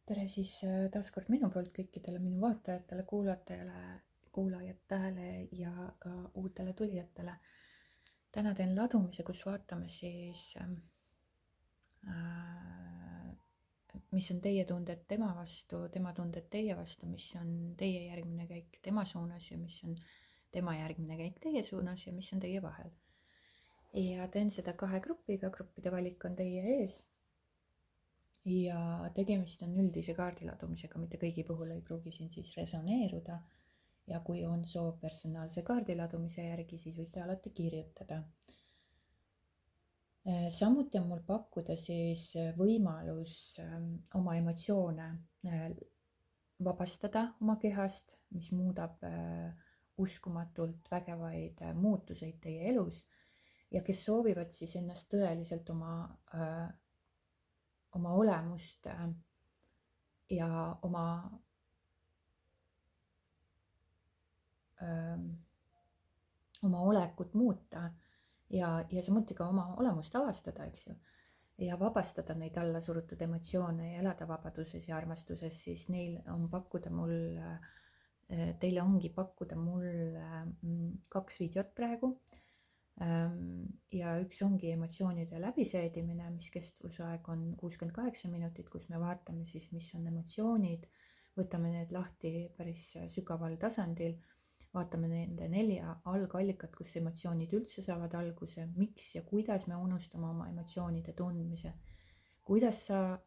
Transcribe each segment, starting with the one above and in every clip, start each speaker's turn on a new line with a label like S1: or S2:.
S1: tere siis taaskord minu poolt kõikidele minu vaatajatele, kuulajatele ja ka uutele tulijatele. Täna teen ladumise, kus vaatame siis, mis on teie tunded tema vastu, tema tunded teie vastu, mis on teie järgmine käik tema suunas ja mis on tema järgmine käik teie suunas ja mis on teie vahel. Ja teen seda 2 grupiga, gruppide valik on teie ees. Ja tegemist on üldise kaardiladumisega, mitte kõigi puhul ei pruugi siin siis resoneeruda. Ja kui on soov personaalse kaardiladumise järgi, siis võite alati kirjutada. Samuti on mul pakkuda siis võimalus oma emotsioone vabastada oma kehast, mis muudab uskumatult vägevaid muutuseid teie elus. Ja kes soovivad siis ennast tõeliselt oma olemust ja oma olekut muuta ja samuti ka oma olemust avastada, eks ju, ja vabastada neid alla surutud emotsioone ja elada vabaduses ja armastuses, siis teile ongi pakkuda mul 2 videot praegu. Ja üks ongi emotsioonide läbiseedimine, mis kestvusaeg on 68 minutit, kus me vaatame siis, mis on emotsioonid, võtame need lahti päris sügaval tasandil, vaatame nende 4 algallikat, kus emotsioonid üldse saavad alguse, miks ja kuidas me unustame oma emotsioonide tundmise, kuidas sa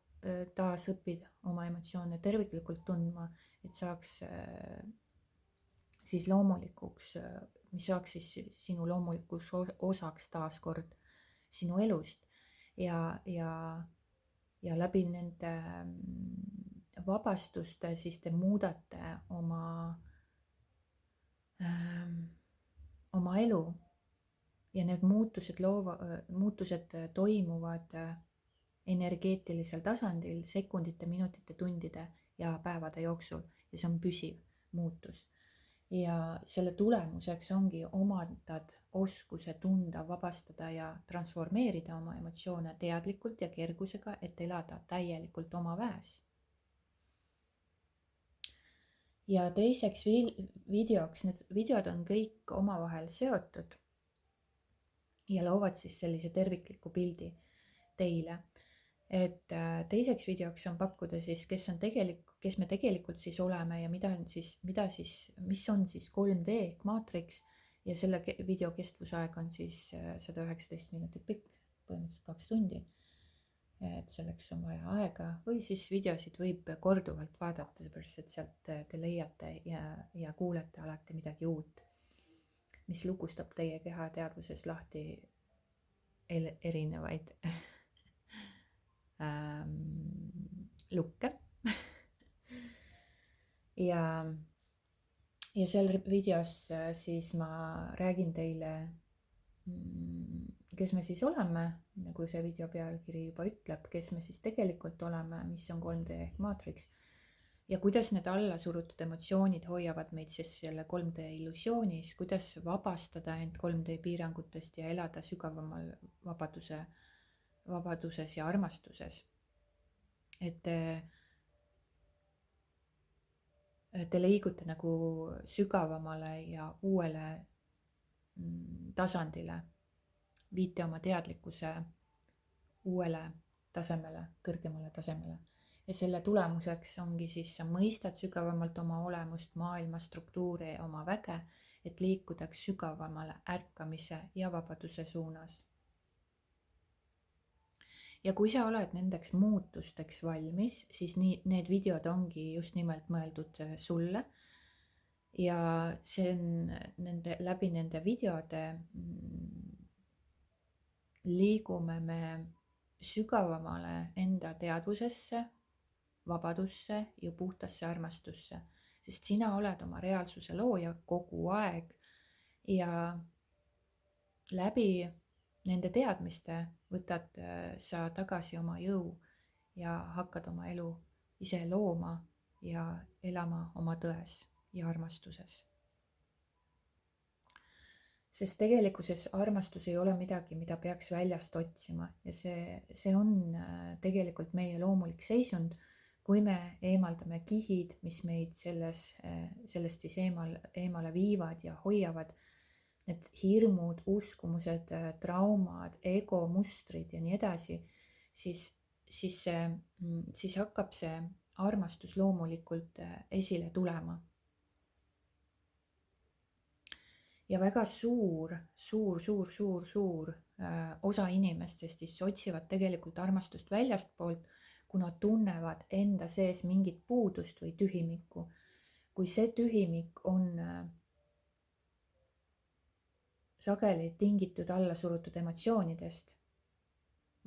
S1: taas õpid oma emotsioone terviklikult tundma, et saaks siis loomulikuks, mis saaks siis sinu loomulikuks osaks taaskord sinu elust ja läbi nende vabastuste siis te muudate oma elu ja need muutused toimuvad energeetilisel tasandil sekundite, minutite, tundide ja päevade jooksul ja see on püsiv muutus. Ja selle tulemuseks ongi omandad oskuse tunda, vabastada ja transformeerida oma emotsioone teadlikult ja kergusega, et elada täielikult oma väes. Ja teiseks videoks, need videod on kõik omavahel seotud ja loovad siis sellise tervikliku pildi teile. Et teiseks videoks on pakkuda siis, kes me tegelikult siis oleme ja mis on siis 3D ehk maatriks ja selle video kestvusaeg on siis 119 minutit pikk, põhimõtteliselt 2 tundi. Et selleks on vaja aega või siis videosid võib korduvalt vaadata, seepärast et sealt te leiate ja kuulete alati midagi uut, mis lukustab teie keha teadvuses lahti erinevaid lukke ja seal videos siis ma räägin teile, kes me siis oleme, nagu see video pealkiri juba ütleb, kes me siis tegelikult oleme, mis on 3D ehk maatriks ja kuidas need alla surutud emotsioonid hoiavad meid siis selle 3D illusioonis, kuidas vabastada end 3D piirangutest ja elada sügavamal vabaduses ja armastuses. Et te liigute nagu sügavamale ja uuele tasandile, viite oma teadlikkuse uuele tasemele, kõrgemale tasemele. Ja selle tulemuseks ongi siis, sa mõistad sügavamalt oma olemust, maailma struktuure ja oma väge, et liikudaks sügavamale ärkamise ja vabaduse suunas. Ja kui sa oled nendeks muutusteks valmis, siis need videod ongi just nimelt mõeldud sulle. Ja see on läbi nende videode liigume me sügavamale enda teadvusesse, vabadusse ja puhtasse armastusse, sest sina oled oma reaalsuse looja kogu aeg ja läbi nende teadmiste võtad sa tagasi oma jõu ja hakkad oma elu ise looma ja elama oma tões ja armastuses. Sest tegelikkuses armastus ei ole midagi, mida peaks väljast otsima ja see on tegelikult meie loomulik seisund, kui me eemaldame kihid, mis meid sellest siis eemale viivad ja hoiavad, need hirmud, uskumused, traumad, ego, mustrid ja nii edasi, siis hakkab see armastus loomulikult esile tulema. Ja väga suur osa inimestest siis otsivad tegelikult armastust väljastpoolt, kuna tunnevad enda sees mingit puudust või tühimikku. Kui see tühimik on sageli tingitud allasurutud emotsioonidest,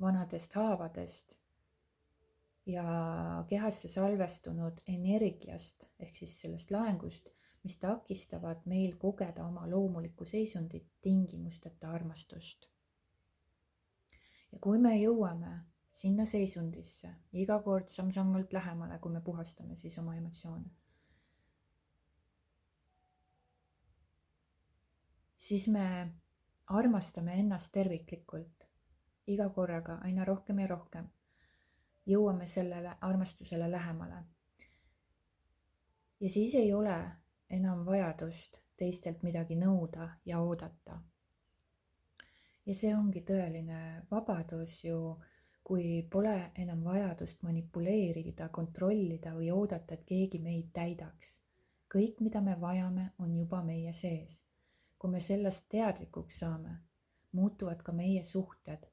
S1: vanadest haavadest ja kehasse salvestunud energiast ehk siis sellest laengust, mis takistavad meil kogeda oma loomulikku seisundit, tingimusteta armastust. Ja kui me jõuame sinna seisundisse iga kord samm-sammult lähemale, kui me puhastame siis oma emotsioone, siis me armastame ennast terviklikult iga korraga aina rohkem ja rohkem. Jõuame sellele armastusele lähemale. Ja siis ei ole enam vajadust teistelt midagi nõuda ja oodata. Ja see ongi tõeline vabadus ju, kui pole enam vajadust manipuleerida, kontrollida või oodata, et keegi meid täidaks. Kõik, mida me vajame, on juba meie sees. Kui me sellest teadlikuks saame, muutuvad ka meie suhted.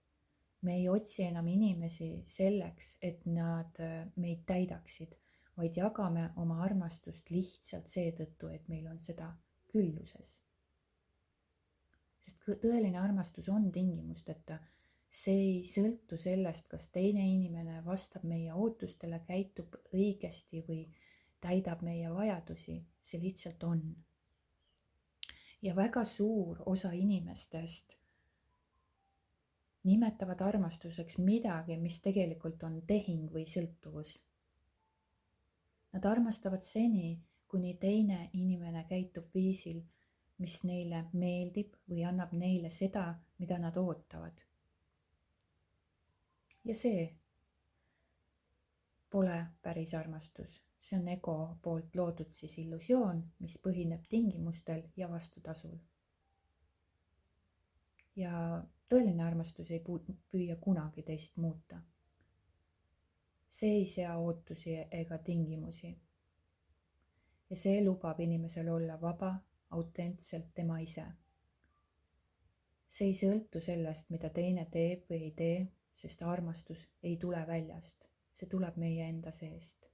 S1: Me ei otsi enam inimesi selleks, et nad meid täidaksid, vaid jagame oma armastust lihtsalt seetõttu, et meil on seda külluses. Sest tõeline armastus on tingimusteta. See ei sõltu sellest, kas teine inimene vastab meie ootustele, käitub õigesti või täidab meie vajadusi. See lihtsalt on. Ja väga suur osa inimestest nimetavad armastuseks midagi, mis tegelikult on tehing või sõltuvus. Nad armastavad seni, kuni teine inimene käitub viisil, mis neile meeldib või annab neile seda, mida nad ootavad. Ja see pole päris armastus. See on ego poolt loodud siis illusioon, mis põhineb tingimustel ja vastutasul. Ja tõeline armastus ei püüa kunagi teist muuta. See ei sea ootusi ega tingimusi. Ja see lubab inimesel olla vaba, autentselt tema ise. See ei sõltu sellest, mida teine teeb või ei tee, sest armastus ei tule väljast. See tuleb meie enda seest.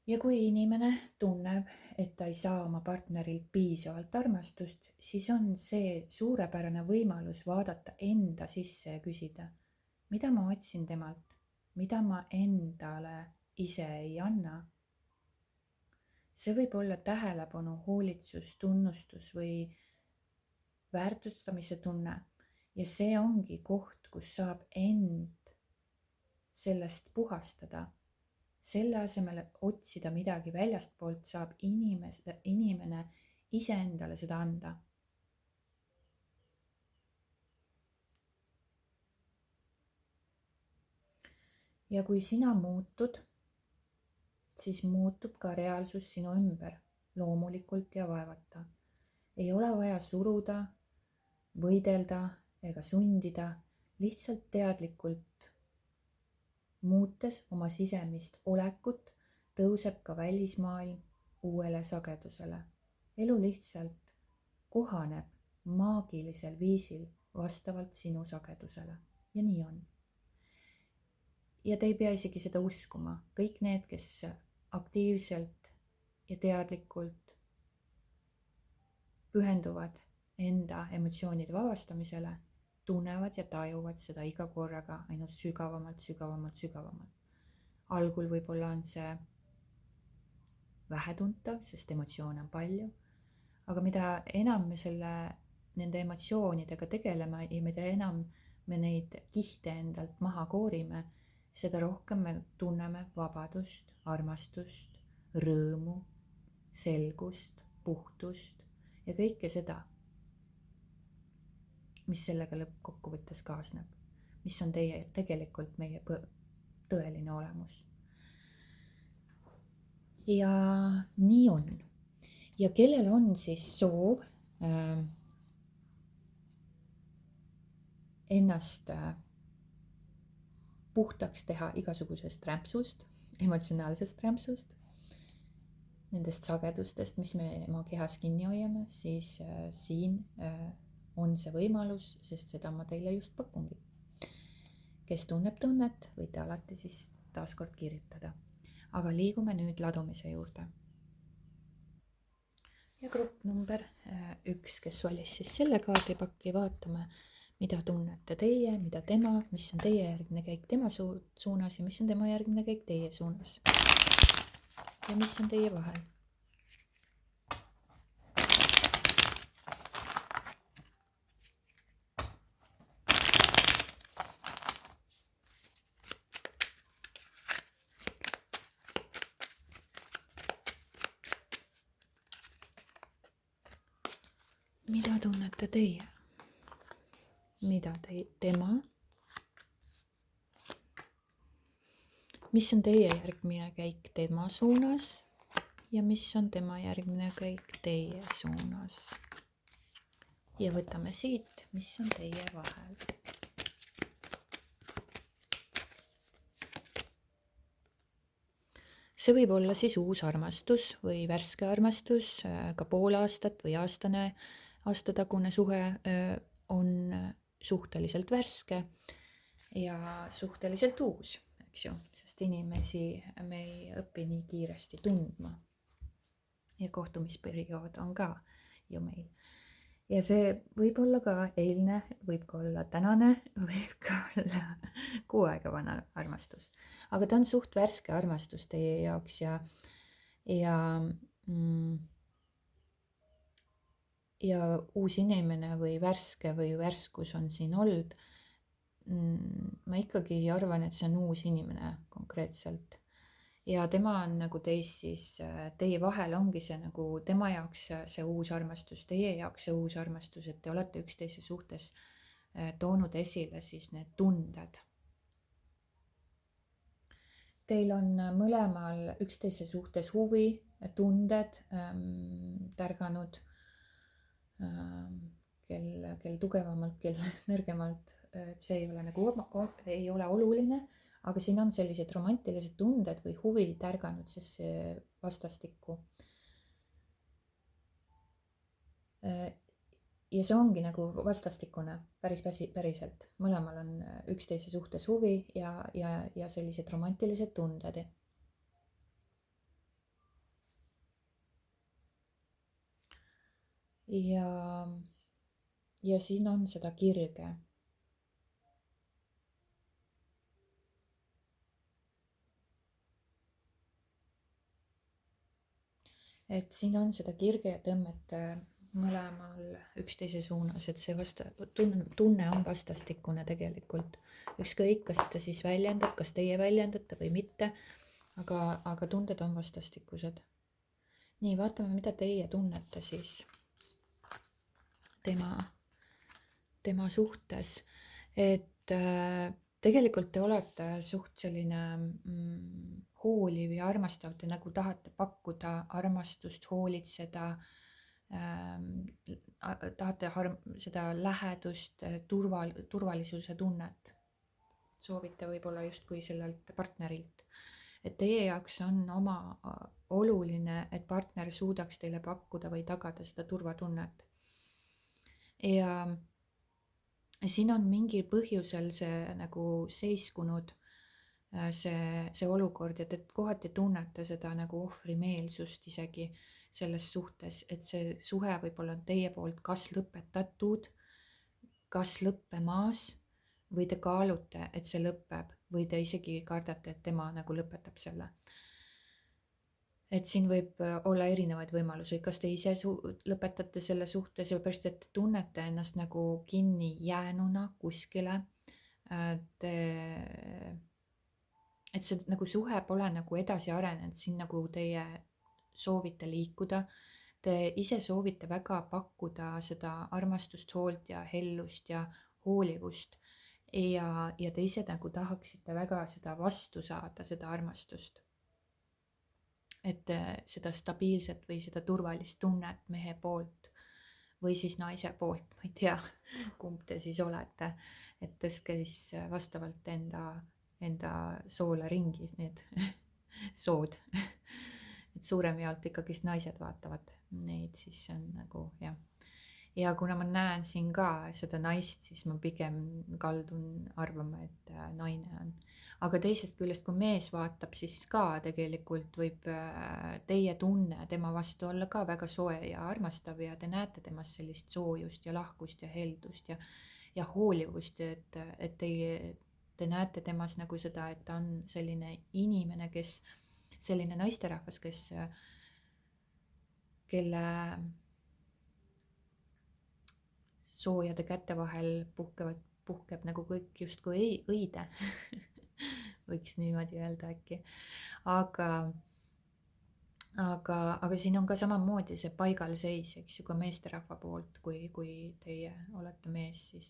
S1: Ja kui inimene tunneb, et ta ei saa oma partnerilt piisavalt armastust, siis on see suurepärane võimalus vaadata enda sisse ja küsida, mida ma otsin temalt, mida ma endale ise ei anna. See võib olla tähelepanu, hoolitsus, tunnustus või väärtustamise tunne. Ja see ongi koht, kus saab end sellest puhastada. Selle asemel otsida midagi väljastpoolt, saab inimene iseendale seda anda. Ja kui sina muutud, siis muutub ka reaalsus sinu ümber loomulikult ja vaevata. Ei ole vaja suruda, võidelda ega sundida, lihtsalt teadlikult muutes oma sisemist olekut, tõuseb ka välismaailm uuele sagedusele. Elu lihtsalt kohaneb maagilisel viisil vastavalt sinu sagedusele. Ja nii on. Ja te ei pea isegi seda uskuma. Kõik need, kes aktiivselt ja teadlikult pühenduvad enda emotsioonide vabastamisele, tunnevad ja tajuvad seda iga korraga ainult sügavamalt. Algul võib-olla on see vähetuntav, sest emotsioone on palju, aga mida enam me nende emotsioonidega tegeleme ja mida enam me neid kihte endalt maha koorime, seda rohkem me tunneme vabadust, armastust, rõõmu, selgust, puhtust ja kõike seda, mis sellega lõppkokkuvõttes kaasneb, mis on tegelikult meie tõeline olemus. ja nii on. ja kellel on siis soov ennast puhtaks teha igasugusest rämpsust, emotsionaalsest rämpsust, nendest sagedustest, mis me oma kehas kinni hoiame, siis siin on see võimalus, sest seda ma teile just pakungi. Kes tunneb tunnet, võite alati siis taaskord kirjutada. Aga liigume nüüd ladumise juurde. Ja grupp number 1, kes valis siis selle kaardipaki, vaatame, mida tunnete teie, mida tema, mis on teie järgmine käik tema suunas ja mis on tema järgmine käik teie suunas. Ja mis on teie vahel. Mida tunnete teie? Mida tema? Mis on teie järgmine käik tema suunas ja mis on tema järgmine käik teie suunas? Ja võtame siit, mis on teie vahel. See võib olla siis uus armastus või värske armastus, ka pool aastat või aastatagune suhe on suhteliselt värske ja suhteliselt uus, eks ju, sest inimesi me ei õpi nii kiiresti tundma. Ja kohtumisperiood on ka ju meil. Ja see võib olla ka eilne, võib ka olla tänane, võib ka olla 6 aega vana armastus. Aga ta on suht värske armastus teie jaoks ja uus inimene või värske või värskus on siin olnud. Ma ikkagi arvan, et see on uus inimene konkreetselt. Ja tema on nagu teist siis, teie vahel ongi see nagu tema jaoks see uus armastus, teie jaoks see uus armastus, et te olete üksteise suhtes toonud esile siis need tunded. Teil on mõlemal üksteise suhtes huvi, tunded tärganud, kel tugevamalt, kel nõrgemalt, et see ei ole nagu ei ole oluline. Aga siin on sellised romantilised tunded või huvi tärganud siis vastastikku. Ja see ongi nagu vastastikune päriselt. Mõlemal on üksteise suhtes huvi ja sellised romantilised tunded. Ja siin on seda kirge. Et siin on seda kirge ja tõmmet mõlemal üksteise suunas, et see tunne on vastastikune tegelikult. Ükskõik, kas ta siis väljendab, kas teie väljendate või mitte, aga tunded on vastastikused. Nii, vaatame, mida teie tunnete siis tema suhtes. Et tegelikult te olete suht selline hooliv ja armastav, te nagu tahate pakkuda armastust, hoolitseda, tahate seda lähedust, turvalisuse tunnet. Soovite võib-olla justkui sellelt partnerilt. Et teie jaoks on oluline, et partner suudaks teile pakkuda või tagada seda turvatunnet. Ja siin on mingil põhjusel see nagu seiskunud see olukord, et kohati tunnete seda nagu ohvrimeelsust isegi selles suhtes, et see suhe võib-olla on teie poolt kas lõpetatud, kas lõppemas või te kaalute, et see lõpeb või te isegi kardate, et tema nagu lõpetab selle. Et siin võib olla erinevaid võimalusi, kas te ise lõpetate selle suhte, sellepärast et te tunnete ennast nagu kinni jäänuna kuskile. Et see nagu suhe pole nagu edasi arenenud, siin nagu teie soovite liikuda. Te ise soovite väga pakkuda seda armastust, hoolt ja hellust ja hoolivust. ja te ise nagu tahaksite väga seda vastu saada, seda armastust. Et seda stabiilset või seda turvalist tunnet mehe poolt või siis naise poolt, ma ei tea, kumb te siis olete. Et tõstke siis vastavalt enda soole ringi need sood. Et suurem jaolt ikkagist naised vaatavad neid, siis see on nagu jah. Ja kuna ma näen siin ka seda naist, siis ma pigem kaldun arvama, et naine on. Aga teisest küljest, kui mees vaatab, siis ka tegelikult võib teie tunne tema vastu olla ka väga soe ja armastav ja te näete temas sellist soojust ja lahkust ja heldust ja hoolivust, et te näete temas nagu seda, et ta on selline inimene, selline naisterahvas, kelle soojade käte vahel puhkeb nagu kõik justkui õide võiks niimoodi öelda äkki. Aga siin on ka samamoodi see paigalseis, eks ju, ka meesterahva poolt, kui teie olete mees, siis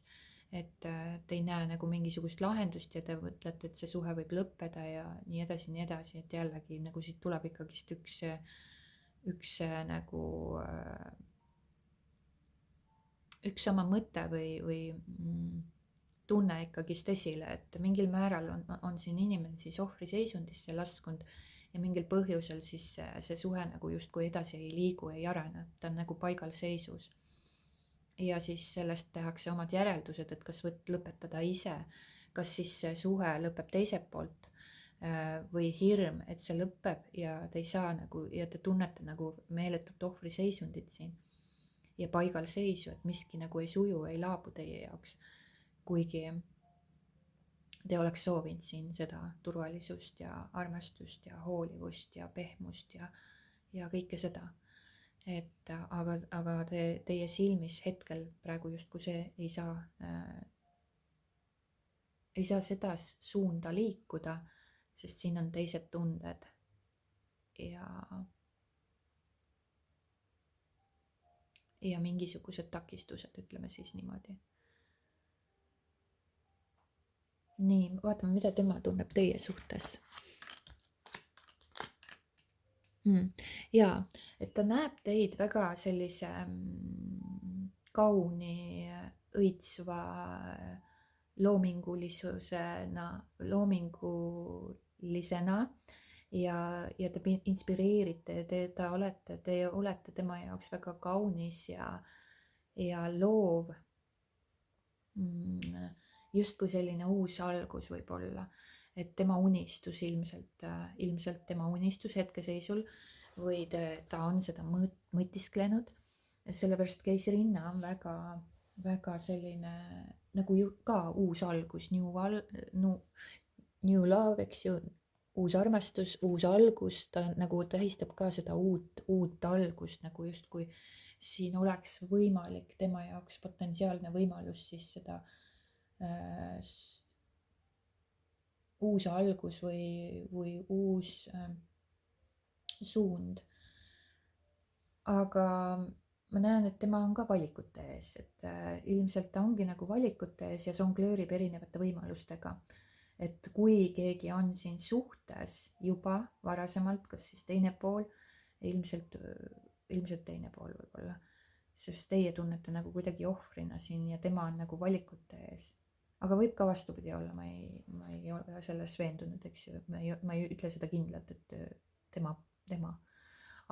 S1: et te ei näe nagu mingisugust lahendust ja te mõtlete, et see suhe võib lõppeda ja nii edasi, et jällegi nagu siit tuleb ikkagist üks nagu üks sama mõte või tunne ikkagist esile, et mingil määral on siin inimene siis ohvriseisundisse laskunud ja mingil põhjusel siis see suhe nagu justkui edasi ei liigu, ei arene, ta on nagu paigalseisus. Ja siis sellest tehakse omad järeldused, et kas lõpetada ise, kas siis see suhe lõpeb teiselt poolt või hirm, et see lõpeb ja te ei saa nagu ja te tunnete nagu meeletut ohvriseisundit siin ja paigalseisu, et miski nagu ei suju, ei laabu teie jaoks, kuigi te oleks soovinud siin seda turvalisust ja armastust ja hoolivust ja pehmust ja kõike seda. Et aga teie silmis hetkel praegu justkui see ei saa seda suunda liikuda, sest siin on teised tunded ja mingisugused takistused, ütleme siis niimoodi. Nii, vaatame, mida tema tunneb teie suhtes. Jaa, et ta näeb teid väga sellise kauni, õitsva loomingulisena ja te inspireerite, te olete tema jaoks väga kaunis ja loov. Justkui selline uus algus võib-olla, et tema unistus ilmselt tema unistus hetkeseisul või ta on seda mõtisklenud, sellepärast keisrinna on väga, väga selline nagu ju ka uus algus, new love, eks ju, uus armastus, uus algus, ta nagu tähistab ka seda uut algust, nagu justkui siin oleks võimalik tema jaoks potentsiaalne võimalus siis seda uus algus või uus suund. Aga ma näen, et tema on ka valikute ees, et ilmselt ta ongi nagu valikute ees ja žonglöörib erinevate võimalustega. Et kui keegi on siin suhtes juba varasemalt, kas siis teine pool, ilmselt teine pool võib-olla, sest teie tunnete nagu kuidagi ohvrina siin ja tema on nagu valikute ees. Aga võib ka vastupidi olla, ma ei ole selles veendunud, eks ju, ma ei ütle seda kindlalt, et tema.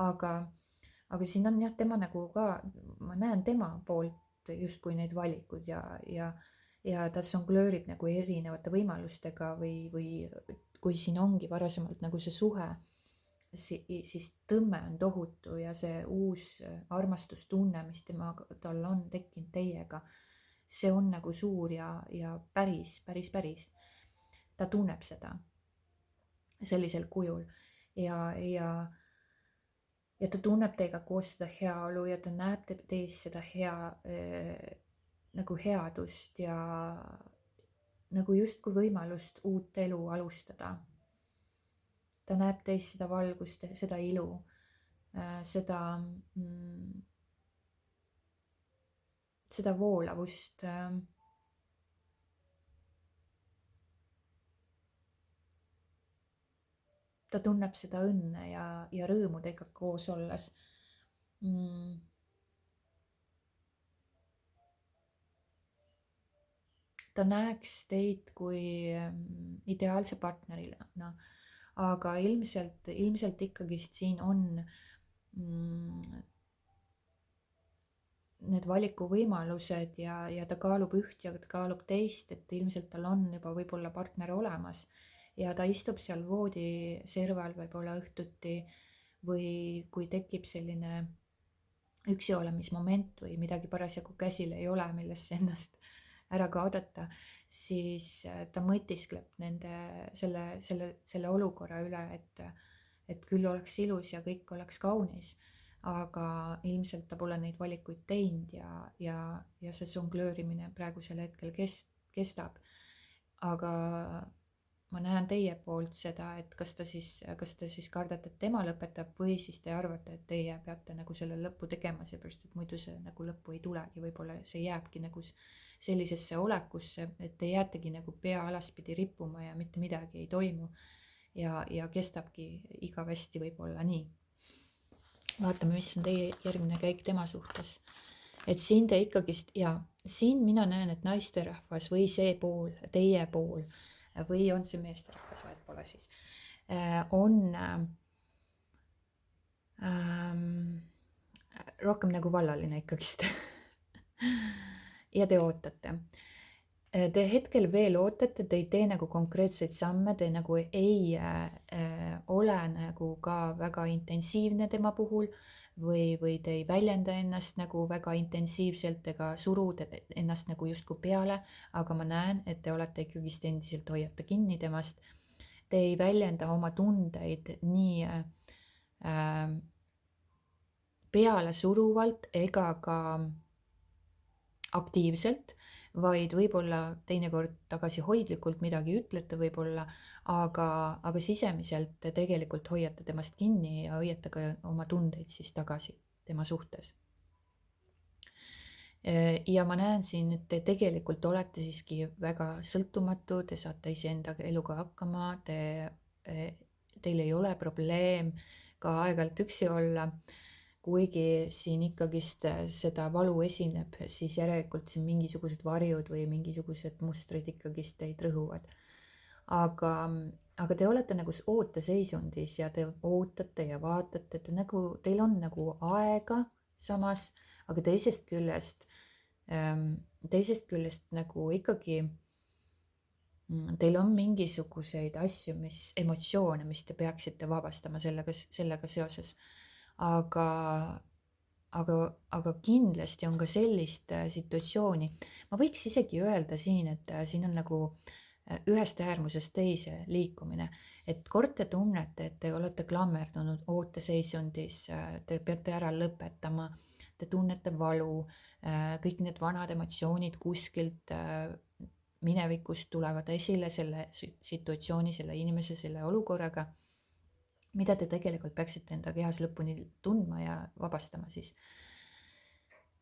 S1: Aga siin on jah, tema nagu ka, ma näen tema poolt justkui neid valikuid ja ta žonglöörib nagu erinevate võimalustega või kui siin ongi varasemalt nagu see suhe, siis tõmme on tohutu ja see uus armastustunne, mis tal on tekkinud teiega, see on nagu suur ja päris. Ta tunneb seda sellisel kujul ja ta tunneb teiega koos seda heaolu ja ta näeb teis seda nagu headust ja nagu justkui võimalust uut elu alustada. Ta näeb teis seda valgust, seda ilu, seda voolavust ta tunneb seda õnne ja rõõmu teiega koos olles. Ta näeks teid kui ideaalse partnerina, aga ilmselt ikkagist siin on need valikuvõimalused ja ta kaalub üht ja ta kaalub teist, et ilmselt tal on juba võib-olla partner olemas ja ta istub seal voodi serval võib-olla õhtuti või kui tekib selline üksi olemismoment või midagi parasjagu käsil ei ole, millesse ennast ära kaadata, siis ta mõtiskleb selle olukorra üle, et küll oleks ilus ja kõik oleks kaunis, aga ilmselt ta pole neid valikuid teinud ja see žonglöörimine praegusel hetkel kestab. Aga ma näen teie poolt seda, et kas te siis kardate, et tema lõpetab või siis te arvate, et teie peate nagu selle lõppu tegema, seepärast et muidu see nagu lõppu ei tulegi, võib-olla see jääbki nagu sellisesse olekusse, et te jäätegi nagu pea alaspidi rippuma ja mitte midagi ei toimu ja kestabki igavesti võib-olla nii. Vaatame, mis on teie järgmine käik tema suhtes. Et siin te ikkagist, ja siin mina näen, et naisterahvas või see pool, teie pool, või on see meesterahvas, vahet pole siis, on rohkem nagu vallaline ikkagist. Ja te ootate. Te hetkel veel ootate, te ei tee nagu konkreetseid samme, te nagu ei ole nagu ka väga intensiivne tema puhul või te ei väljenda ennast nagu väga intensiivselt ega suru ennast nagu justkui peale, aga ma näen, et te olete ikkagist endiselt hoiate kinni temast. Te ei väljenda oma tundeid nii peale suruvalt ega ka aktiivselt, vaid võib-olla teinekord tagasihoidlikult midagi ütlete võib-olla, aga sisemiselt te tegelikult hoiate temast kinni ja hoiate ka oma tundeid siis tagasi tema suhtes. Ja ma näen siin, et te tegelikult olete siiski väga sõltumatu, te saate iseenda eluga hakkama, teil ei ole probleem ka aeg-ajalt üksi olla. Kuigi siin ikkagist seda valu esineb, siis järelikult siin mingisugused varjud või mingisugused mustrid ikkagist teid rõhuvad. Aga te olete nagu ooteseisundis ja te ootate ja vaatate, teil on nagu aega samas, aga teisest küljest nagu ikkagi teil on mingisuguseid asju, emotsioone, mis te peaksite vabastama sellega seoses. Aga kindlasti on ka sellist situatsiooni. Ma võiks isegi öelda siin, et siin on nagu ühest äärmusest teise liikumine. Et kord te tunnete, et te olete klammerdunud ooteseisundis, te peate ära lõpetama, te tunnete valu, kõik need vanad emotsioonid kuskilt minevikust tulevad esile selle situatsiooni, selle inimese, selle olukorraga, mida te tegelikult peaksite enda kehas lõpuni tundma ja vabastama siis.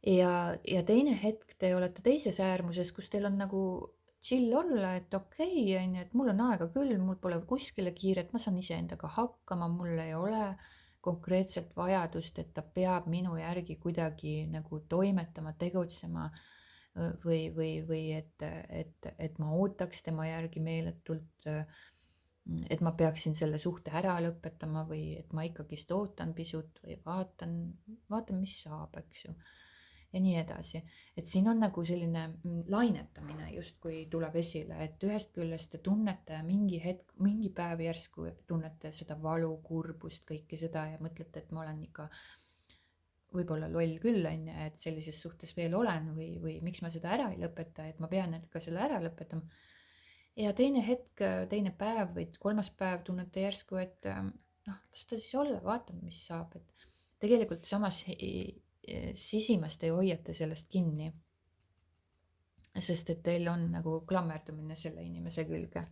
S1: Ja teine hetk te olete teises äärmuses, kus teil on nagu chill olla, et okei, et mul on aega küll, mul pole kuskile kiiret, ma saan iseendaga hakkama, mul ei ole konkreetselt vajadust, et ta peab minu järgi kuidagi nagu toimetama, tegutsema või et ma ootaks tema järgi meeletult, et ma peaksin selle suhte ära lõpetama või et ma ikkagist ootan pisut või vaatan, mis saab, eks ju. Ja nii edasi. Et siin on nagu selline lainetamine justkui tuleb esile, et ühest küljest te tunnete mingi päev järsku tunnete seda valu, kurbust, kõike seda ja mõtlete, et ma olen ikka võib-olla loll küll, et sellises suhtes veel olen või miks ma seda ära ei lõpeta, et ma pean ka selle ära lõpetama. Ja teine hetk, teine päev või kolmas päev tunnete järsku, et las ta siis olla, vaatame, mis saab. Et tegelikult samas sisimas te hoiate sellest kinni, sest et teil on nagu klammerdumine selle inimese külge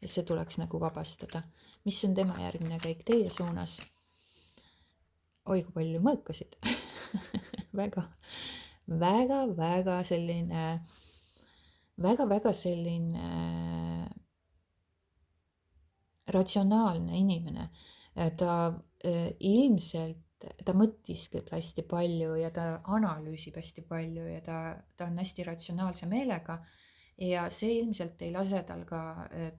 S1: ja see tuleks nagu vabastada. Mis on tema järgmine käik teie suunas? Oi, kui palju mõõkasid. väga selline ratsionaalne inimene. Ta ilmselt, ta mõtiskleb hästi palju ja ta analüüsib hästi palju ja ta on hästi ratsionaalse meelega. Ja see ilmselt ei lase tal ka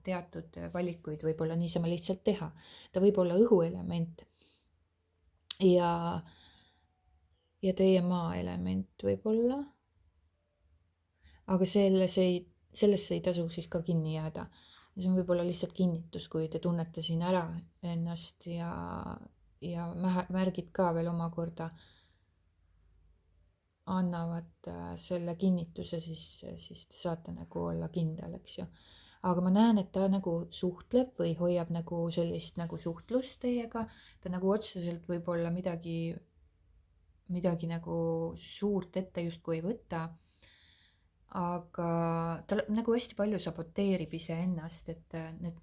S1: teatud valikuid võib-olla niisama lihtsalt teha. Ta võib olla õhuelement ja, ja teie maaelement võib-olla. Aga sellesse ei tasu siis ka kinni jääda. See on võib-olla lihtsalt kinnitus, kui te tunnete siin ära ennast ja märgid ka veel omakorda annavad selle kinnituse, siis te saate nagu olla kindel, eks ju. Aga ma näen, et ta nagu suhtleb või hoiab nagu sellist nagu suhtlust teiega. Ta nagu otseselt võib-olla midagi nagu suurt ette justkui ei võta. Aga ta nagu hästi palju saboteerib iseennast, et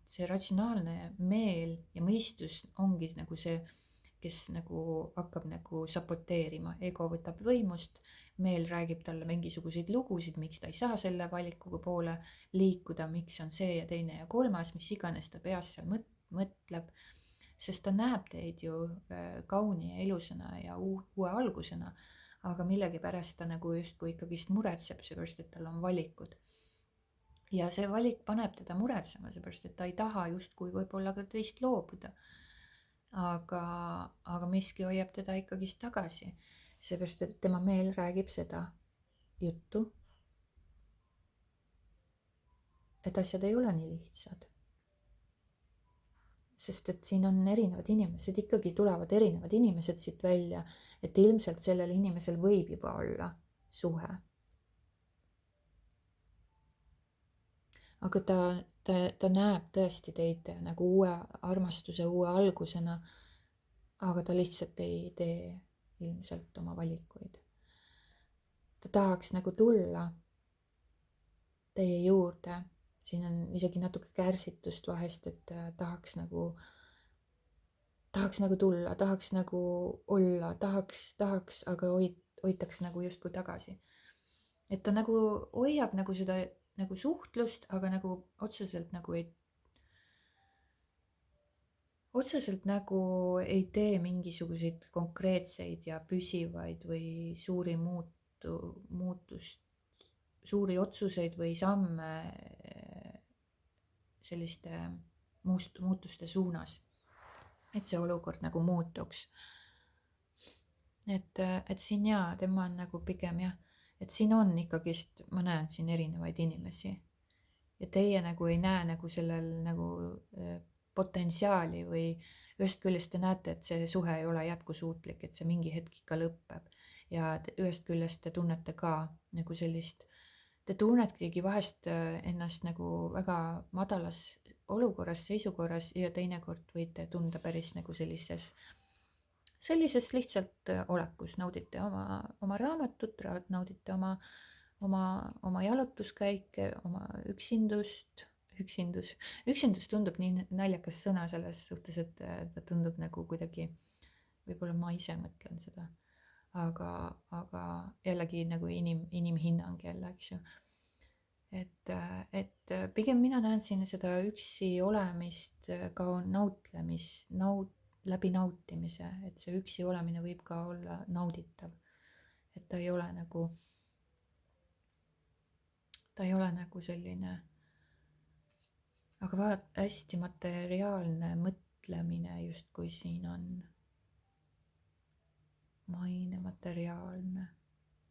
S1: see ratsionaalne meel ja mõistus ongi nagu see, kes nagu hakkab nagu saboteerima. Ego võtab võimust, meel räägib talle mingisuguseid lugusid, miks ta ei saa selle valikuga poole liikuda, miks on see ja teine ja kolmas, mis iganes ta peas seal mõtleb. Sest ta näeb teid ju kauni ja ilusana ja uue algusena. Aga millegipärast ta nagu justkui ikkagist muretseb, seepärast et tal on valikud. Ja see valik paneb teda muretsema, seepärast et ta ei taha justkui võib-olla ka teist loobuda. Aga miski hoiab teda ikkagist tagasi, seepärast et tema meel räägib seda juttu, et asjad ei ole nii lihtsad. Sest et siin on erinevad inimesed, ikkagi tulevad erinevad inimesed siit välja, et ilmselt sellel inimesel võib juba olla suhe. Aga ta näeb tõesti teid nagu uue armastuse, uue algusena, aga ta lihtsalt ei tee ilmselt oma valikuid. Ta tahaks nagu tulla teie juurde. Siin on isegi natuke kärsitust vahest, et tahaks nagu tulla, tahaks nagu olla, tahaks, aga hoitaks nagu justkui tagasi. Et ta nagu hoiab nagu seda nagu suhtlust, aga nagu otseselt nagu ei tee mingisuguseid konkreetseid ja püsivaid või suuri otsuseid või samme selliste muutuste suunas, et see olukord nagu muutuks. Et siin tema on nagu pigem et siin on ikkagist, ma näen siin erinevaid inimesi ja teie nagu ei näe nagu sellel nagu potentsiaali või ühest küljest te näete, et see suhe ei ole jätkusuutlik, et see mingi hetk ikka lõpeb ja ühest küljest te tunnete ka nagu sellist, te tunnetegi vahest ennast nagu väga madalas olukorras, seisukorras ja teinekord võite tunda päris nagu sellises lihtsalt olekus, naudite oma raamatut, naudite oma jalutuskäike, oma üksindust. Üksindus tundub nii naljakas sõna selles suhtes, et ta tundub nagu kuidagi, võib-olla ma ise mõtlen seda, aga jällegi nagu inimhinnang jälle, eks ju. Et pigem mina näen siin seda üksi olemist ka läbi nautimise, et see üksi olemine võib ka olla nauditav, et ta ei ole nagu selline, aga hästi materiaalne mõtlemine justkui siin on, maine materiaalne,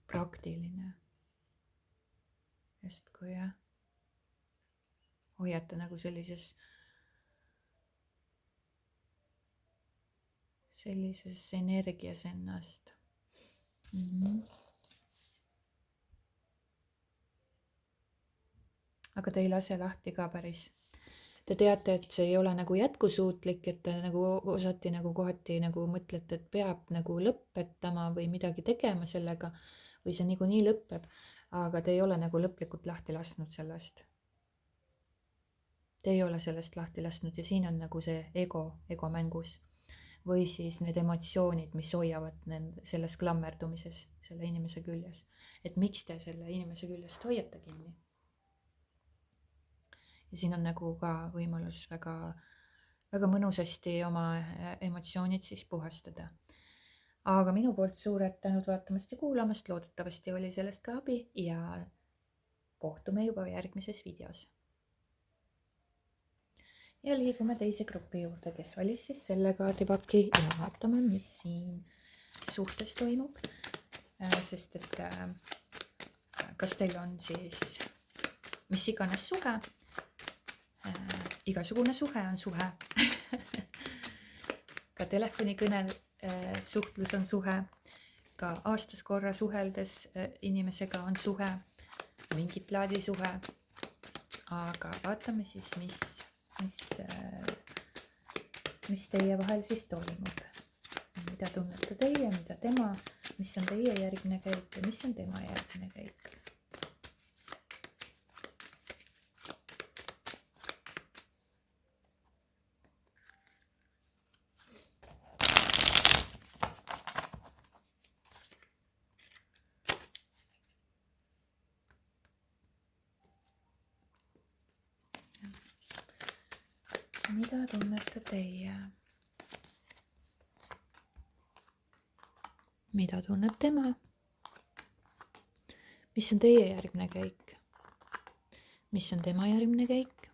S1: praktiline, justkui hoiate nagu sellises energias ennast. Aga te ei lase lahti ka päris. Te teate, et see ei ole nagu jätkusuutlik, et te nagu osati nagu kohati nagu mõtlete, et peab nagu lõpetama või midagi tegema sellega või see niikuinii lõpeb, aga te ei ole nagu lõplikult lahti lasknud sellest. Te ei ole sellest lahti lasknud ja siin on nagu see ego mängus või siis need emotsioonid, mis hoiavad selles klammerdumises selle inimese küljes. Et miks te selle inimese küljest hoiate kinni? Ja siin on nagu ka võimalus väga väga mõnusasti oma emotsioonid siis puhastada. Aga minu poolt suured tänud vaatamast ja kuulamast, loodetavasti oli sellest ka abi ja kohtume juba järgmises videos. Ja liigume teise grupi juurde, kes valis siis selle kaardipaki ja vaatame, mis siin suhtes toimub. Sest et kas teil on siis mis iganes suhe, igasugune suhe on suhe. Ka telefonikõne suhtlus on suhe, ka aastas korra suheldes inimesega on suhe, mingit laadi suhe. Aga vaatame siis, mis teie vahel siis toimub. Mida tunnete teie, mida tema, mis on teie järgmine käik ja mis on tema järgmine käik. Mida tunnete teie? Mida tunneb tema? Mis on teie järgmine käik? Mis on tema järgmine käik?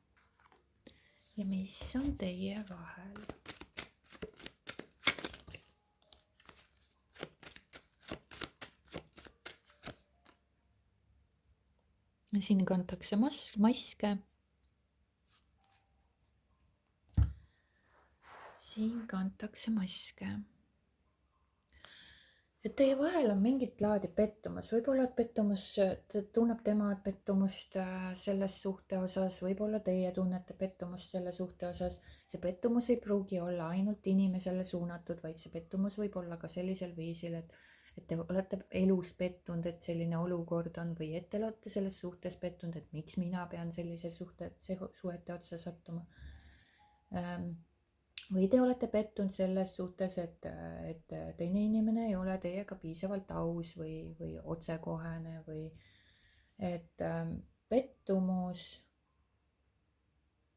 S1: Ja mis on teie vahel? Siin kantakse maske. Siin kantakse maske. Et teie vahel on mingit laadi pettumus, võib-olla pettumus, tunneb tema pettumust selles suhte osas, võib-olla teie tunnete pettumust selle suhte osas. See pettumus ei pruugi olla ainult inimesele suunatud, vaid see pettumus võib olla ka sellisel viisil, et te olete elus pettunud, et selline olukord on, või et te olete selles suhtes pettunud, et miks mina pean sellise suhete otsa sattuma. Või te olete pettunud selles suhtes, et teine inimene ei ole teiega piisavalt aus või otsekohene või et pettumus.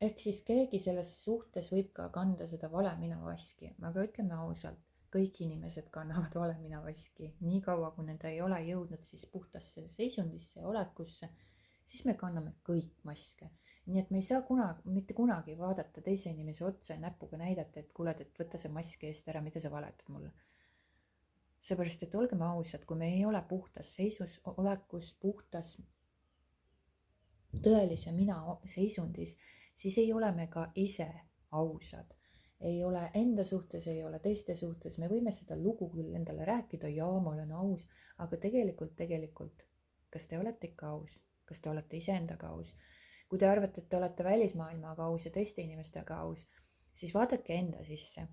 S1: Ehk siis keegi selles suhtes võib ka kanda seda valeminavaski, aga ütleme ausalt, kõik inimesed kannavad valeminavaski. Nii kaua, kui need ei ole jõudnud siis puhtasse seisundisse, olekusse, siis me kanname kõik maske. Nii et me ei saa mitte kunagi vaadata teise inimese otsa ja näpuga näidata, et kuule, et võta see mask eest ära, mida sa valetad mulle. Seepärast, et olgem ausad, kui me ei ole puhtas seisus, olekus, puhtas tõelise mina seisundis, siis ei ole me ka ise ausad. Ei ole enda suhtes, ei ole teiste suhtes. Me võime seda lugu küll endale rääkida, jaa, ma olen aus, aga tegelikult, kas te olete ikka aus? Kas te olete iseendaga aus? Kui te arvate, et te olete välismaailmaga aus ja teiste inimestega aus, siis vaadake enda sisse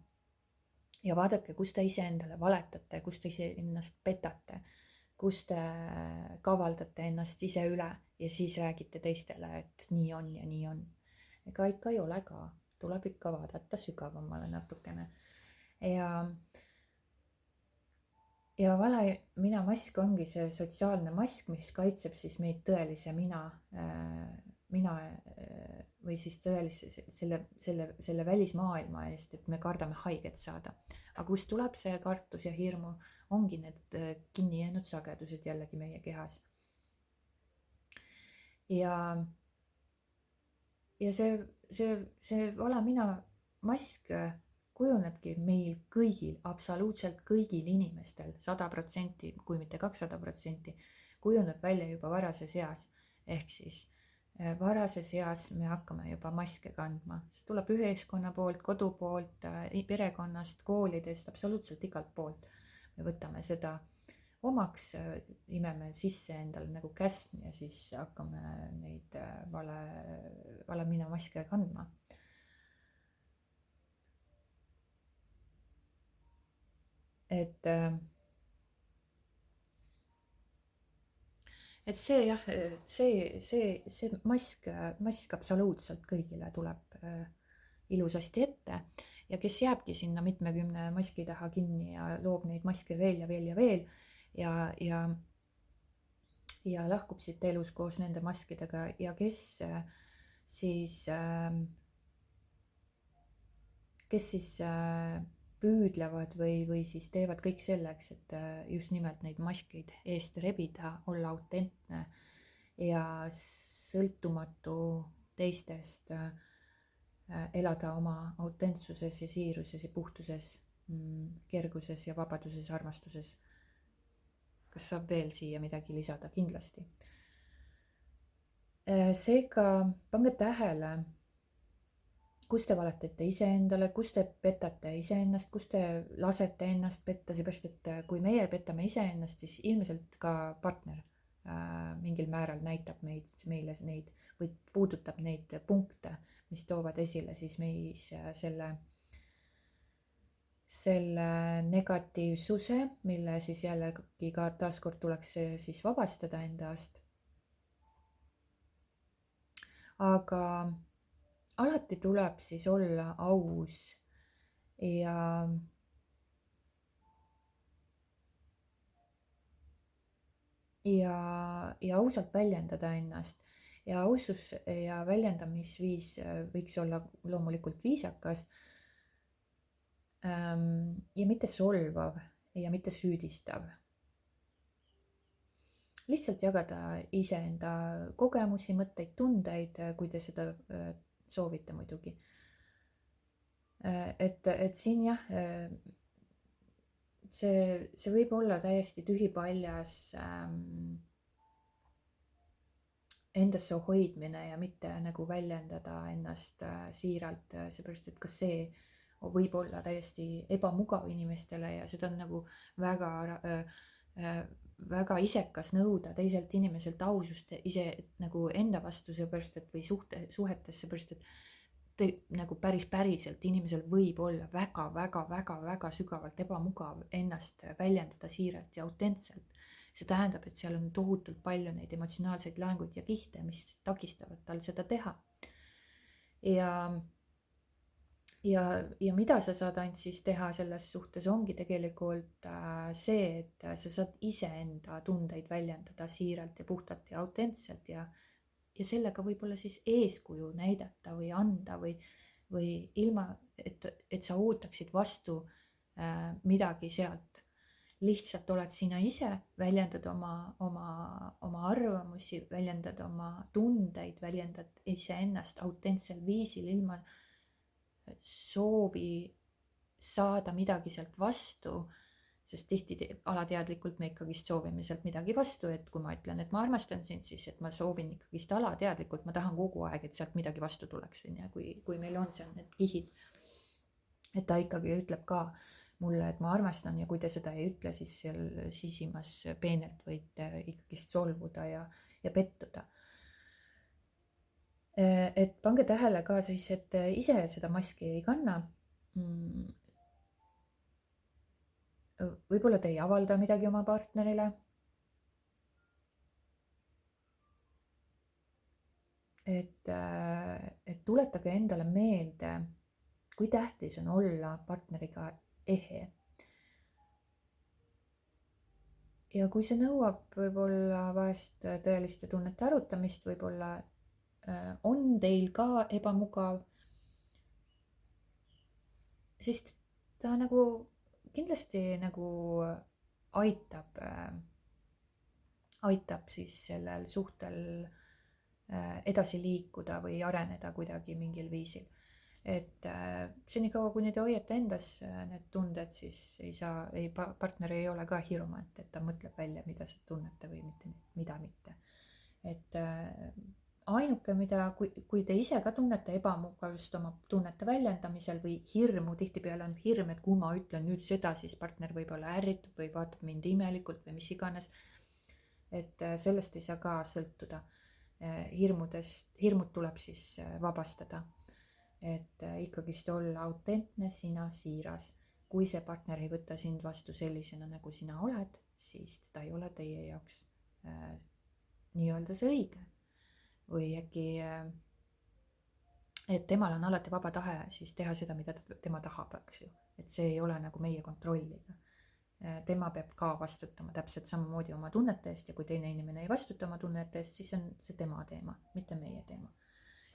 S1: ja vaadake, kus te iseendale valetate, kus te ise ennast petate, kus te kavaldate ennast ise üle ja siis räägite teistele, et nii on ja nii on. Ega ikka ei ole ka, tuleb ikka vaadata sügavamale natukene. Ja valemina mask ongi see sotsiaalne mask, mis kaitseb siis meid tõelise mina või siis tõelise selle välismaailma eest, et me kardame haiget saada. Aga kust tuleb see kartus ja hirmu, ongi need kinni jäänud sagedused jällegi meie kehas. Ja see valemina mask kujunebki meil kõigil, absoluutselt kõigil inimestel 100%, kui mitte 200%, kujuneb välja juba varases eas. Ehk siis varases eas me hakkame juba maske kandma. See tuleb ühiskonna poolt, kodu poolt, perekonnast, koolidest, absoluutselt igalt poolt. Me võtame seda omaks, imeme sisse endale nagu käsn ja siis hakkame neid valemina maske kandma. Et see jah, see mask absoluutselt kõigile tuleb ilusasti ette ja kes jääbki sinna mitmekümne maski taha kinni ja loob neid maske veel ja veel ja veel ja lahkub siit elus koos nende maskidega ja kes siis kes siis püüdlevad või siis teevad kõik selleks, et just nimelt neid maskeid eest rebida, olla autentne ja sõltumatu teistest, elada oma autentsuses ja siiruses ja puhtuses, kerguses ja vabaduses, armastuses. Kas saab veel siia midagi lisada? Kindlasti. Seega pange tähele, kus te valetate iseendale, kus te petate iseennast, kus te lasete ennast petta, seepärast et kui meie petame iseennast, siis ilmselt ka partner mingil määral näitab meile neid või puudutab neid punkte, mis toovad esile siis meis selle negatiivsuse, mille siis jällegi ka taaskord tuleks siis vabastada endast. Aga alati tuleb siis olla aus ja ausalt väljendada ennast. Ja ausus ja väljendamisviis võiks olla loomulikult viisakas ja mitte solvav ja mitte süüdistav. Lihtsalt jagada iseenda kogemusi, mõtteid, tundeid, kui te seda soovite muidugi. Et siin jah, see võib olla täiesti tühipaljas endasse hoidmine ja mitte nagu väljendada ennast siiralt, seepärast et kas see võib olla täiesti ebamugav inimestele ja seda on nagu väga isekas nõuda teiselt inimeselt ausust ise nagu enda vastu, seepärast et või suhetes, seepärast et nagu päriselt inimesel võib olla väga sügavalt ebamugav ennast väljendada siiralt ja autentselt. See tähendab, et seal on tohutult palju neid emotsionaalseid laenguid ja kihte, mis takistavad tal seda teha. Ja mida sa saad ainult siis teha selles suhtes ongi tegelikult see, et sa saad iseenda tundeid väljendada siiralt ja puhtalt ja autentselt ja sellega võib-olla siis eeskuju näidata või anda või ilma, et sa ootaksid vastu midagi sealt. Lihtsalt oled sina ise, väljendad oma arvamusi, väljendad oma tundeid, väljendad iseennast autentsel viisil ilma soovi saada midagi sealt vastu, sest tihti alateadlikult me ikkagist soovime sealt midagi vastu, et kui ma ütlen, et ma armastan sind, siis et ma soovin ikkagist alateadlikult, ma tahan kogu aeg, et sealt midagi vastu tuleks, ja kui meil on seal need kihid, et ta ikkagi ütleb ka mulle, et ma armastan ja kui te seda ei ütle, siis seal sisimas peenelt võite ikkagist solvuda ja pettuda. Et pange tähele ka siis, et ise seda maski ei kanna. Võib-olla te ei avalda midagi oma partnerile. Et tuletage endale meelde, kui tähtis on olla partneriga ehe. Ja kui see nõuab võib-olla vahest tõeliste tunnete arutamist, võib-olla on teil ka ebamugav, siis ta nagu kindlasti nagu aitab siis sellel suhtel edasi liikuda või areneda kuidagi mingil viisil. Et senikaua, kui te hoiate endas need tunded, siis partner ei ole ka hirmant, et ta mõtleb välja, mida sa tunnete või mida mitte. Et ainuke, kui te ise ka tunnete ebamugavust oma tunnete väljendamisel või hirmu, tihtipeale on hirm, et kui ma ütlen nüüd seda, siis partner võib-olla ärritub või vaatab mind imelikult või mis iganes. Et sellest ei saa ka sõltuda. Hirmud tuleb siis vabastada. Et ikkagist olla autentne, sina siiras. Kui see partner ei võta sind vastu sellisena, nagu sina oled, siis ta ei ole teie jaoks nii-öelda see õige. Või äkki, et temal on alati vaba tahe siis teha seda, mida tema tahab, eks ju. Et see ei ole nagu meie kontrollida. Tema peab ka vastutama täpselt samamoodi oma tunnete eest ja kui teine inimene ei vastuta oma tunnete eest, siis on see tema teema, mitte meie teema.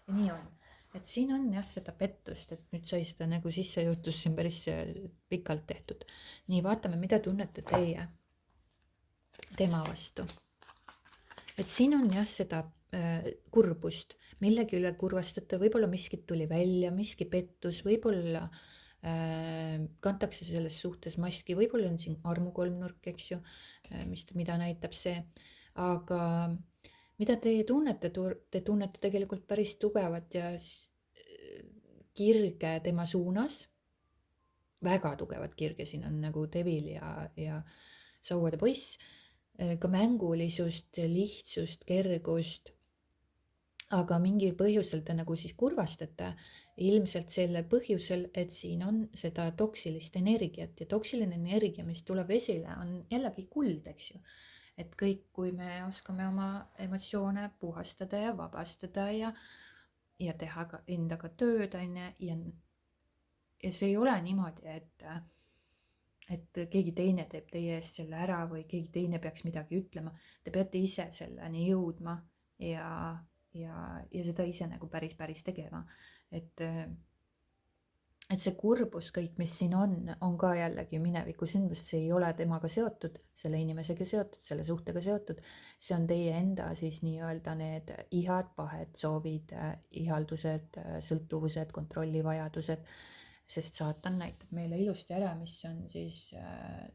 S1: Ja nii on. et siin on jah seda pettust, et nüüd sai seda nagu sissejuhatus siin päris pikalt tehtud. nii, vaatame, mida tunnete teie tema vastu. et siin on jah seda kurbust, millegi üle kurvastate, võib-olla miskit tuli välja, miski pettus, võib-olla kantakse selles suhtes maski, võib-olla on siin armukolmnurk, eks ju, mida näitab see, aga mida teie tunnete, te tunnete tegelikult päris tugevat ja kirge tema suunas, väga tugevat kirge, siin on nagu Devil ja sauade poiss, ka mängulisust, lihtsust, kergust, aga mingil põhjusel te nagu siis kurvastate, ilmselt selle põhjusel, et siin on seda toksilist energiat ja toksiline energia, mis tuleb esile, on jällegi kuld, eks ju. et kõik, kui me oskame oma emotsioone puhastada ja vabastada ja teha ka endaga tööd, on ju, ja see ei ole niimoodi, et keegi teine teeb teie eest selle ära või keegi teine peaks midagi ütlema. Te peate ise selleni jõudma ja seda ise nagu päris tegema. Et see kurbus kõik, mis siin on ka jällegi mineviku sündmus, see ei ole temaga seotud, selle inimesega seotud, selle suhtega seotud. See on teie enda siis nii-öelda need ihad, pahed, soovid, ihaldused, sõltuvused, kontrollivajadused, sest saatan näitab meile ilusti ära, mis on siis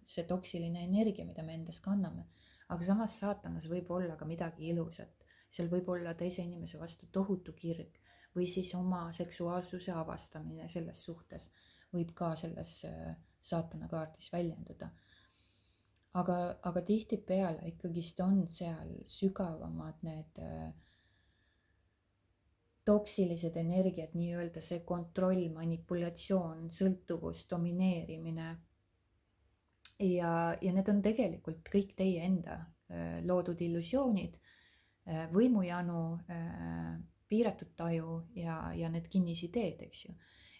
S1: see toksiline energia, mida me endas kanname. Aga samas saatanas võib olla ka midagi ilusat. Seal võib olla teise inimese vastu tohutu kirg või siis oma seksuaalsuse avastamine selles suhtes võib ka selles saatana kaardis väljenduda. Aga tihtipeale ikkagist on seal sügavamad need toksilised energiat, nii-öelda see kontroll, manipulatsioon, sõltuvus, domineerimine. Ja need on tegelikult kõik teie enda loodud illusioonid, võimujanu, piiratud taju ja need kinnisideed, eks ju.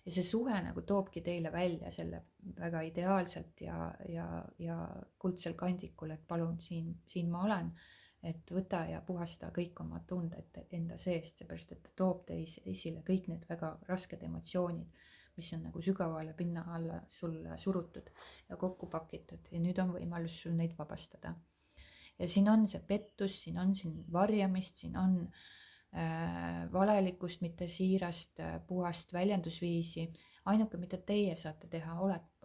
S1: Ja see suhe nagu toobki teile välja selle väga ideaalselt ja kuldsel kandikul, et palun, siin ma olen, et võta ja puhasta kõik oma tunded enda seest, seepärast et ta toob esile kõik need väga rasked emotsioonid, mis on nagu sügavale pinna alla sulle surutud ja kokku pakitud ja nüüd on võimalus sul neid vabastada. Ja siin on see pettus, siin on varjamist, siin on valelikkust, mitte siirast, puhast väljendusviisi. Ainuke, mida teie saate teha,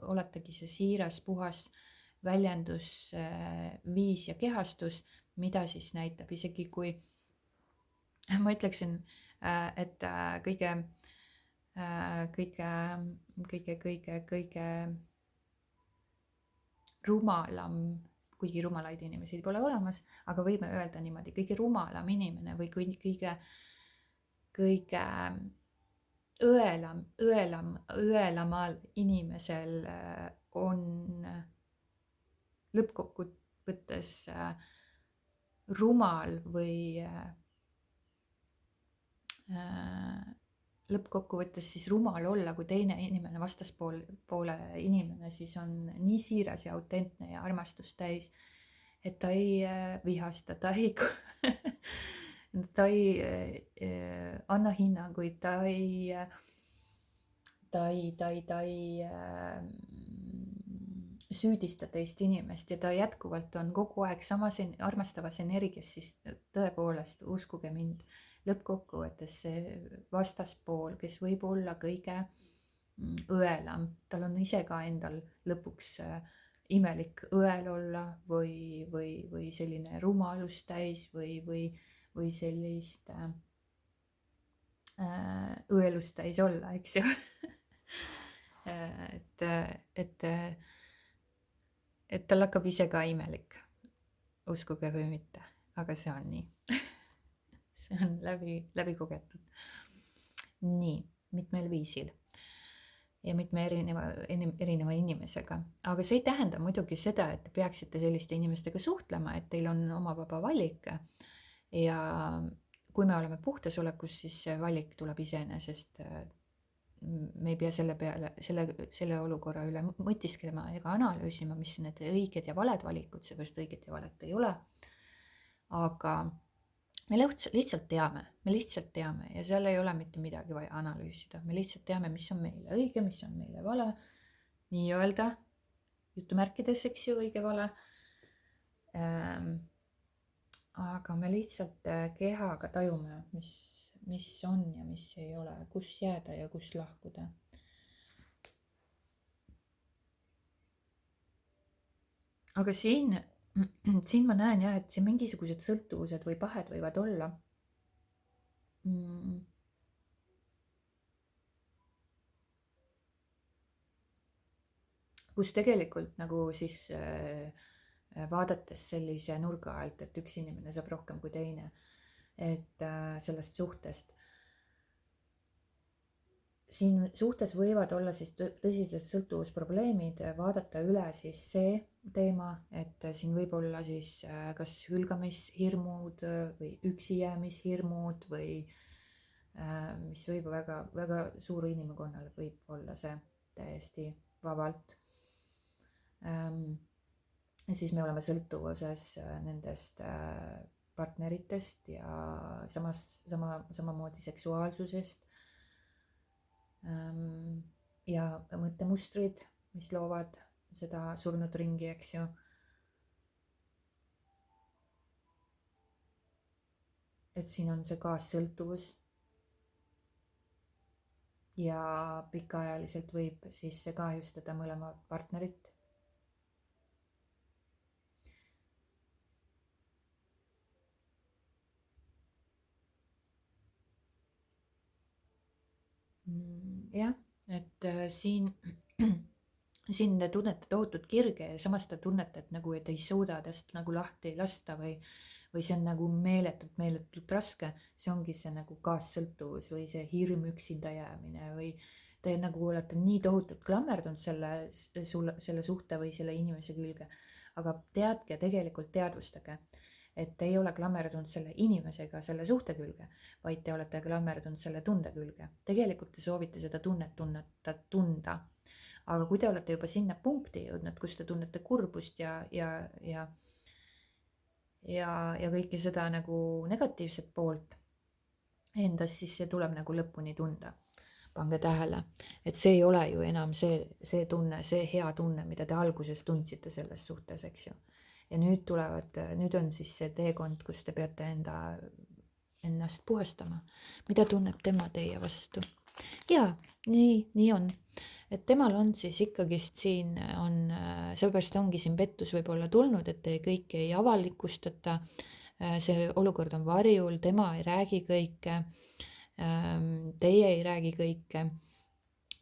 S1: oletegi see siiras, puhas väljendusviis ja kehastus, mida siis näitab, isegi kui ma ütleksin, et kõige rumalam, kuigi rumalaid inimesi pole olemas, aga võime öelda niimoodi, kõige rumalam inimene või kõige õelamal inimesel on lõppkokkuvõttes rumal või lõppkokkuvõttes siis rumal olla, kui teine inimene, vastaspoole inimene siis on nii siiras ja autentne ja armastust täis, et ta ei vihasta, ta ei anna hinnanguid, ta ei süüdista teist inimest ja ta jätkuvalt on kogu aeg samas armastavas energias, siis tõepoolest, uskuge mind, lõppkokkuvõttes see vastaspool, kes võib olla kõige õelam, tal on ise ka endal lõpuks imelik õel olla või selline rumalust täis või sellist õelust täis olla, eks ju. et tal hakkab ise ka imelik, uskuge või mitte, aga see on nii. See on läbi kogetud. Nii, mitmel viisil ja mitme erineva inimesega. Aga see ei tähenda muidugi seda, et te peaksite selliste inimestega suhtlema, et teil on oma vaba valik. Ja kui me oleme puhtas olekus, siis see valik tuleb iseenesest. Me ei pea selle olukorra üle mõtisklema ega analüüsima, mis on need õiged ja valed valikud, seepärast õiged ja valed ei ole. Aga me lihtsalt teame ja seal ei ole mitte midagi vaja analüüsida, me lihtsalt teame, mis on meile õige, mis on meile vale, nii-öelda jutumärkides, eks ju, õige, vale. Aga me lihtsalt kehaga tajume, mis on ja mis ei ole, kus jääda ja kus lahkuda. Aga siin ma näen jah, et siin mingisugused sõltuvused või pahed võivad olla. Kus tegelikult nagu siis vaadates sellise nurga alt, et üks inimene saab rohkem kui teine, et sellest suhtest. Siin suhtes võivad olla siis tõsised sõltuvusprobleemid, vaadata üle siis see teema, et siin võib olla siis kas hülgamishirmud või üksi jäämishirmud või mis võib väga, väga suur inimkonnal võib olla see täiesti vabalt. Ja siis me oleme sõltuvuses nendest partneritest ja samamoodi seksuaalsusest. Ja mõttemustrid, mis loovad seda surnud ringi, eks ju. Et siin on see kaassõltuvus. Ja pikaajaliselt võib siis see kahjustada mõlema partnerit. Jah, et siin te tunnete tohutut kirge ja samas te tunnete, et nagu et ei suuda tast nagu lahti lasta või see on nagu meeletult raske. See ongi see nagu kaassõltuvus või see hirm üksinda jäämine või te nagu olete nii tohutult klammerdunud selle suhte või selle inimese külge. Aga teadke, tegelikult teadvustage, et te ei ole klammerdunud selle inimesega selle suhte külge, vaid te olete klammerdunud selle tunde külge. Tegelikult te soovite seda tunnet tunda. Aga kui te olete juba sinna punkti jõudnud, kus te tunnete kurbust ja kõike seda nagu negatiivset poolt endas, siis see tuleb nagu lõpuni tunda. Pange tähele, et see ei ole ju enam see tunne, see hea tunne, mida te alguses tundsite selles suhtes, eks ju. Ja nüüd on siis see teekond, kus te peate ennast puhastama. Mida tunneb tema teie vastu? Ja, nii on. Et temal on siis ikkagist siin seepärast ongi siin pettus võib-olla tulnud, et te kõike ei avalikustata. See olukord on varjul, tema ei räägi kõike. Teie ei räägi kõike.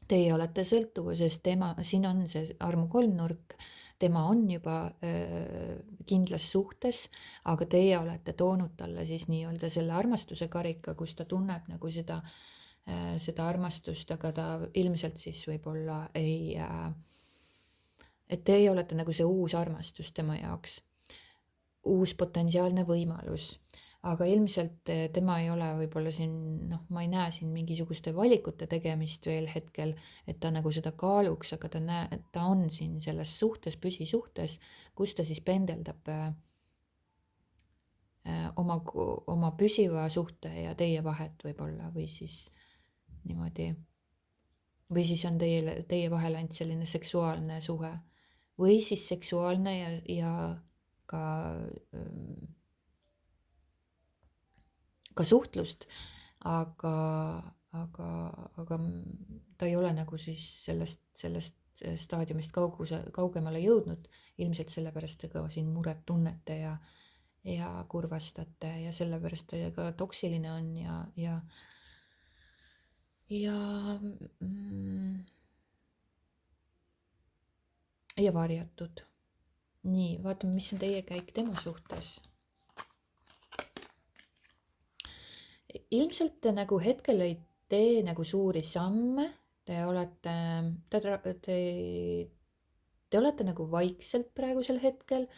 S1: Teie olete sõltuvuses, siin on see armu kolmnurk. Tema on juba kindlas suhtes, aga teie olete toonud talle siis nii-öelda selle armastuse karika, kus ta tunneb nagu seda armastust, aga ta ilmselt siis võib-olla et teie olete nagu see uus armastus tema jaoks, uus potentsiaalne võimalus. Aga ilmselt tema ei ole võib-olla siin, ma ei näe siin mingisuguste valikute tegemist veel hetkel, et ta nagu seda kaaluks, aga ta on siin selles suhtes, püsisuhtes, kus ta siis pendeldab oma püsiva suhte ja teie vahet võib-olla või siis niimoodi. Või siis on teie vahel ainult selline seksuaalne suhe või siis seksuaalne ja ka suhtlust, aga ta ei ole nagu siis sellest staadiumist kaugemale jõudnud, ilmselt sellepärast te ka siin muret tunnete ja kurvastate ja sellepärast ta ka toksiline on ja varjatud. Nii, vaatame, mis on teie käik tema suhtes. Ilmselt te nagu hetkel ei tee nagu suuri samme, te olete nagu vaikselt praegusel hetkel.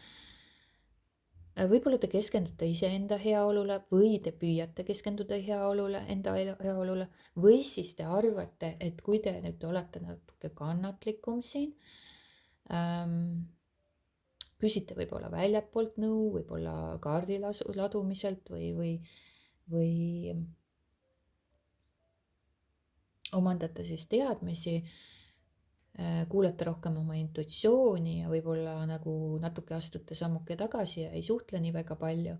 S1: Võib-olla te keskendute iseenda heaolule või te püüate keskenduda enda heaolule või siis te arvate, et kui te nüüd olete natuke kannatlikum siin, küsite võib-olla väljapoolt nõu, võib-olla kaardiladumiselt või omandate siis teadmisi, kuulete rohkem oma intuitsiooni ja võib-olla nagu natuke astute sammuke tagasi ja ei suhtle nii väga palju.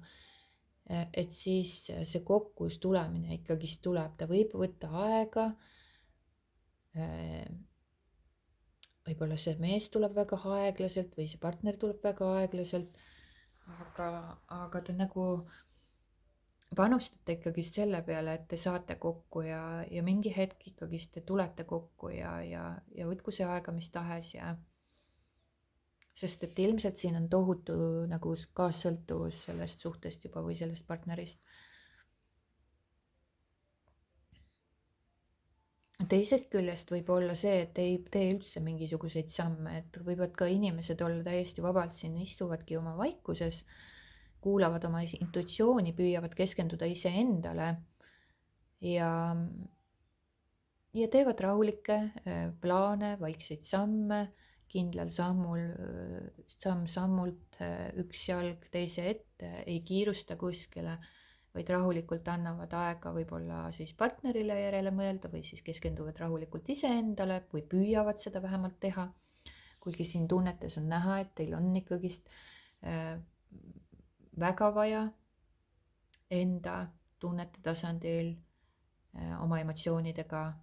S1: Et siis see kokkus tulemine ikkagist tuleb, ta võib võtta aega. Võib-olla see mees tuleb väga aeglaselt või see partner tuleb väga aeglaselt, aga te nagu panustate ikkagist selle peale, et te saate kokku ja mingi hetk ikkagist te tulete kokku ja võtku see aega mis tahes sest et ilmselt siin on tohutu nagu kaassõltuvus sellest suhtest juba või sellest partnerist. Teisest küljest võib olla see, et ei tee üldse mingisuguseid samme, et võivad ka inimesed olla täiesti vabalt siin, istuvadki oma vaikuses, kuulavad oma intuitsiooni, püüavad keskenduda iseendale ja teevad rahulikke plaane, vaikseid samme, kindlal samm-sammult üks jalg teise ette, ei kiirusta kuskile, vaid rahulikult annavad aega võib-olla siis partnerile järele mõelda või siis keskenduvad rahulikult iseendale või püüavad seda vähemalt teha. Kuigi siin tunnetes on näha, et teil on ikkagist väga vaja enda tunnete tasandil oma emotsioonidega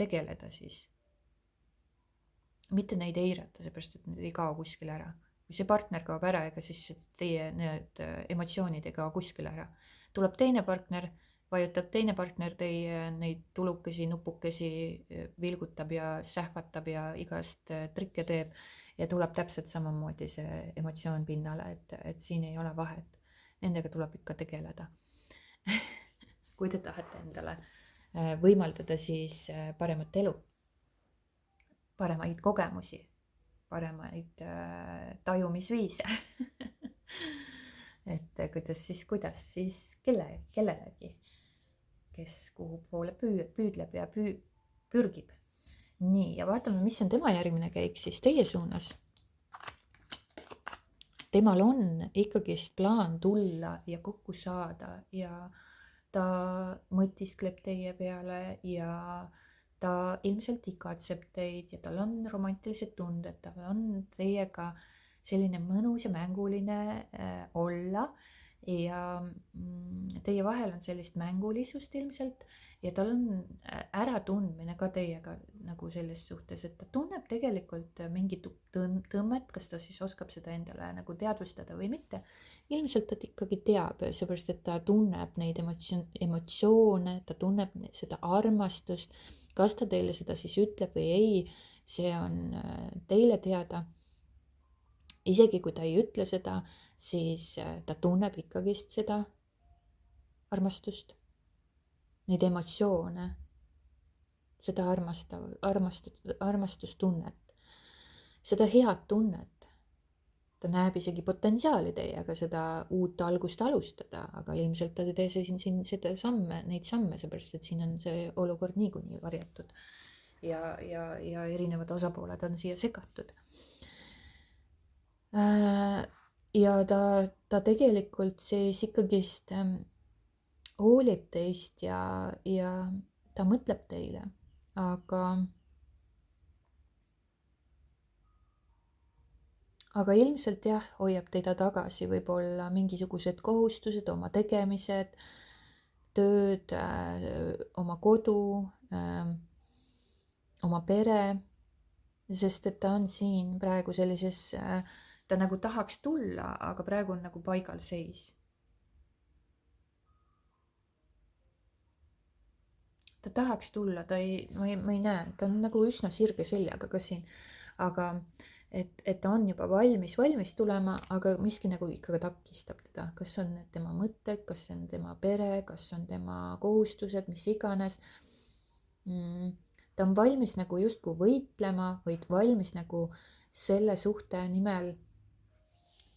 S1: tegeleda siis. Mitte neid eirata, seepärast et need ei kao kuskile ära. Kui see partner kaob ära, ega siis teie need emotsioonid ei kao kuskile ära. Tuleb teine partner, vajutab teine partner teie neid tulukesi, nupukesi, vilgutab ja sähvatab ja igast trikke teeb ja tuleb täpselt samamoodi see emotsioon pinnale, et siin ei ole vahet. Nendega tuleb ikka tegeleda. Kui te tahate endale võimaldada siis paremat elu, paremaid kogemusi, paremaid tajumisviise. Et kuidas siis kellelegi, kes kuhu poole püüdleb ja pürgib. Nii, ja vaatame, mis on tema järgmine käik siis teie suunas. Temal on ikkagist plaan tulla ja kokku saada ja ta mõtiskleb teie peale ja ta ilmselt igatseb teid ja tal on romantilised tunded, tal on teiega selline mõnus ja mänguline olla ja teie vahel on sellist mängulisust ilmselt ja tal on äratundmine ka teiega nagu selles suhtes, et ta tunneb tegelikult mingit tõmmet, kas ta siis oskab seda endale nagu teadvustada või mitte. Ilmselt ta ikkagi teab, seepärast et ta tunneb neid emotsioone, ta tunneb seda armastust. Kas ta teile seda siis ütleb või ei, see on teile teada. Isegi kui ta ei ütle seda, siis ta tunneb ikkagist seda armastust, neid emotsioone, seda armastustunnet, seda head tunnet. Ta näeb isegi potentsiaali teiega seda uut algust alustada, aga ilmselt ta ei tee siin seda neid samme, seepärast et siin on see olukord niikuinii varjatud ja erinevad osapooled on siia segatud. Ja ta tegelikult siis ikkagist hoolib teist ja ta mõtleb teile, aga ilmselt jah, hoiab teda tagasi võib-olla mingisugused kohustused, oma tegemised, tööd, oma kodu, oma pere, sest et ta on siin praegu sellises, ta nagu tahaks tulla, aga praegu on nagu paigalseis. Ta tahaks tulla, ma ei näe, ta on nagu üsna sirge seljaga ka siin, aga et ta on juba valmis tulema, aga miski nagu ikkagi takistab teda, kas on need tema mõtted, kas on tema pere, kas on tema kohustused, mis iganes. Ta on valmis nagu justkui võitlema, või valmis nagu selle suhte nimel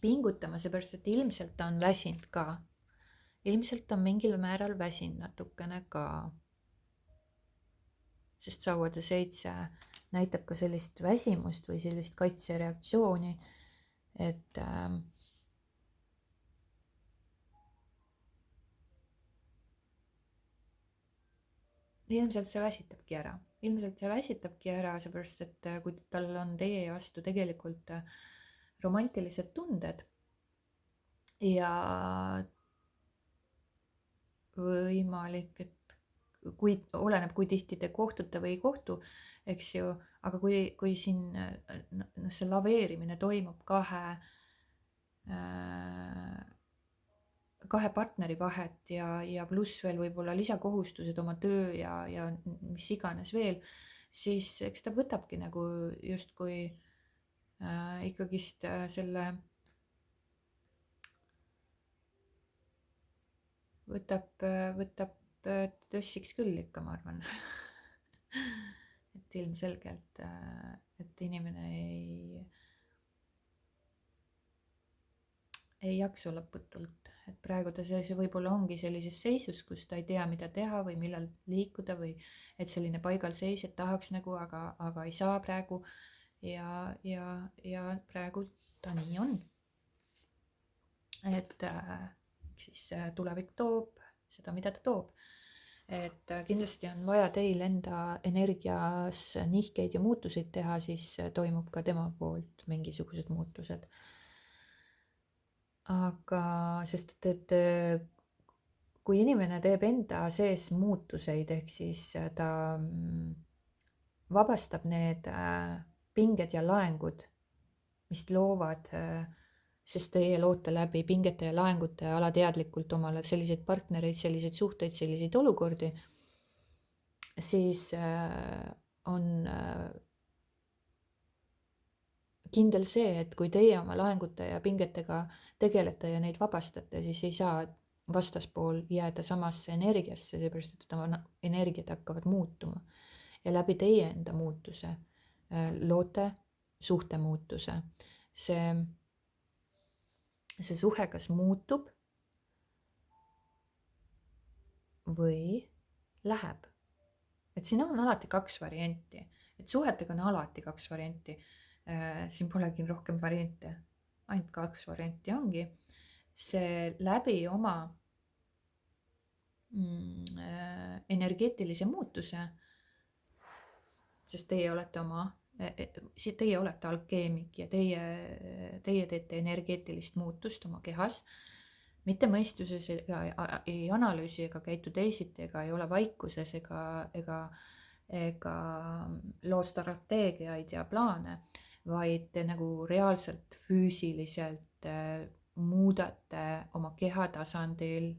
S1: pingutama, seepärast et ilmselt ta on väsinud ka. Ilmselt ta on mingil määral väsinud natukene ka. Sest sauade 7 näitab ka sellist väsimust või sellist kaitsereaktsiooni, et ilmselt see väsitabki ära, seepärast et kui tal on teie vastu tegelikult romantilised tunded ja võimalik, et oleneb, kui tihti te kohtute või ei kohtu, eks ju, aga kui siin see laveerimine toimub kahe partneri vahet ja pluss veel võib-olla lisakohustused oma töö ja mis iganes veel, siis eks ta võtabki nagu justkui ikkagist võtab tössiks küll ikka, ma arvan. et ilmselgelt, et inimene ei jaksa lõputult, et praegu ta võib-olla ongi sellises seisus, kus ta ei tea, mida teha või millal liikuda või et selline paigalseis, et tahaks nagu, aga ei saa praegu ja praegu ta nii on. Et siis tulevik toob seda, mida ta toob. Et kindlasti on vaja teil enda energias nihkeid ja muutuseid teha, siis toimub ka tema poolt mingisugused muutused. Aga sest et kui inimene teeb enda sees muutuseid, ehk siis ta vabastab need pinged ja laengud, mis loovad, sest teie loote läbi pingete ja laengute alateadlikult omale selliseid partnereid, selliseid suhteid, selliseid olukordi, siis on kindel see, et kui teie oma laengute ja pingetega tegelete ja neid vabastate, siis ei saa vastaspool jääda samasse energiasse, seepärast et oma energiat hakkavad muutuma. Ja läbi teie enda muutuse loote suhte muutuse. See suhe kas muutub või läheb. Et siin on alati kaks varianti. Et suhetega on alati kaks varianti. Siin polegi rohkem variante. Ainult kaks varianti ongi. See läbi oma energeetilise muutuse, sest teie olete alkeemik ja teie teete energeetilist muutust oma kehas, mitte mõistuses ei analüüsi ega käitu teisiti ega ei ole vaikuses ega loo strateegiaid ja plaane, vaid te nagu reaalselt füüsiliselt muudate oma keha tasandil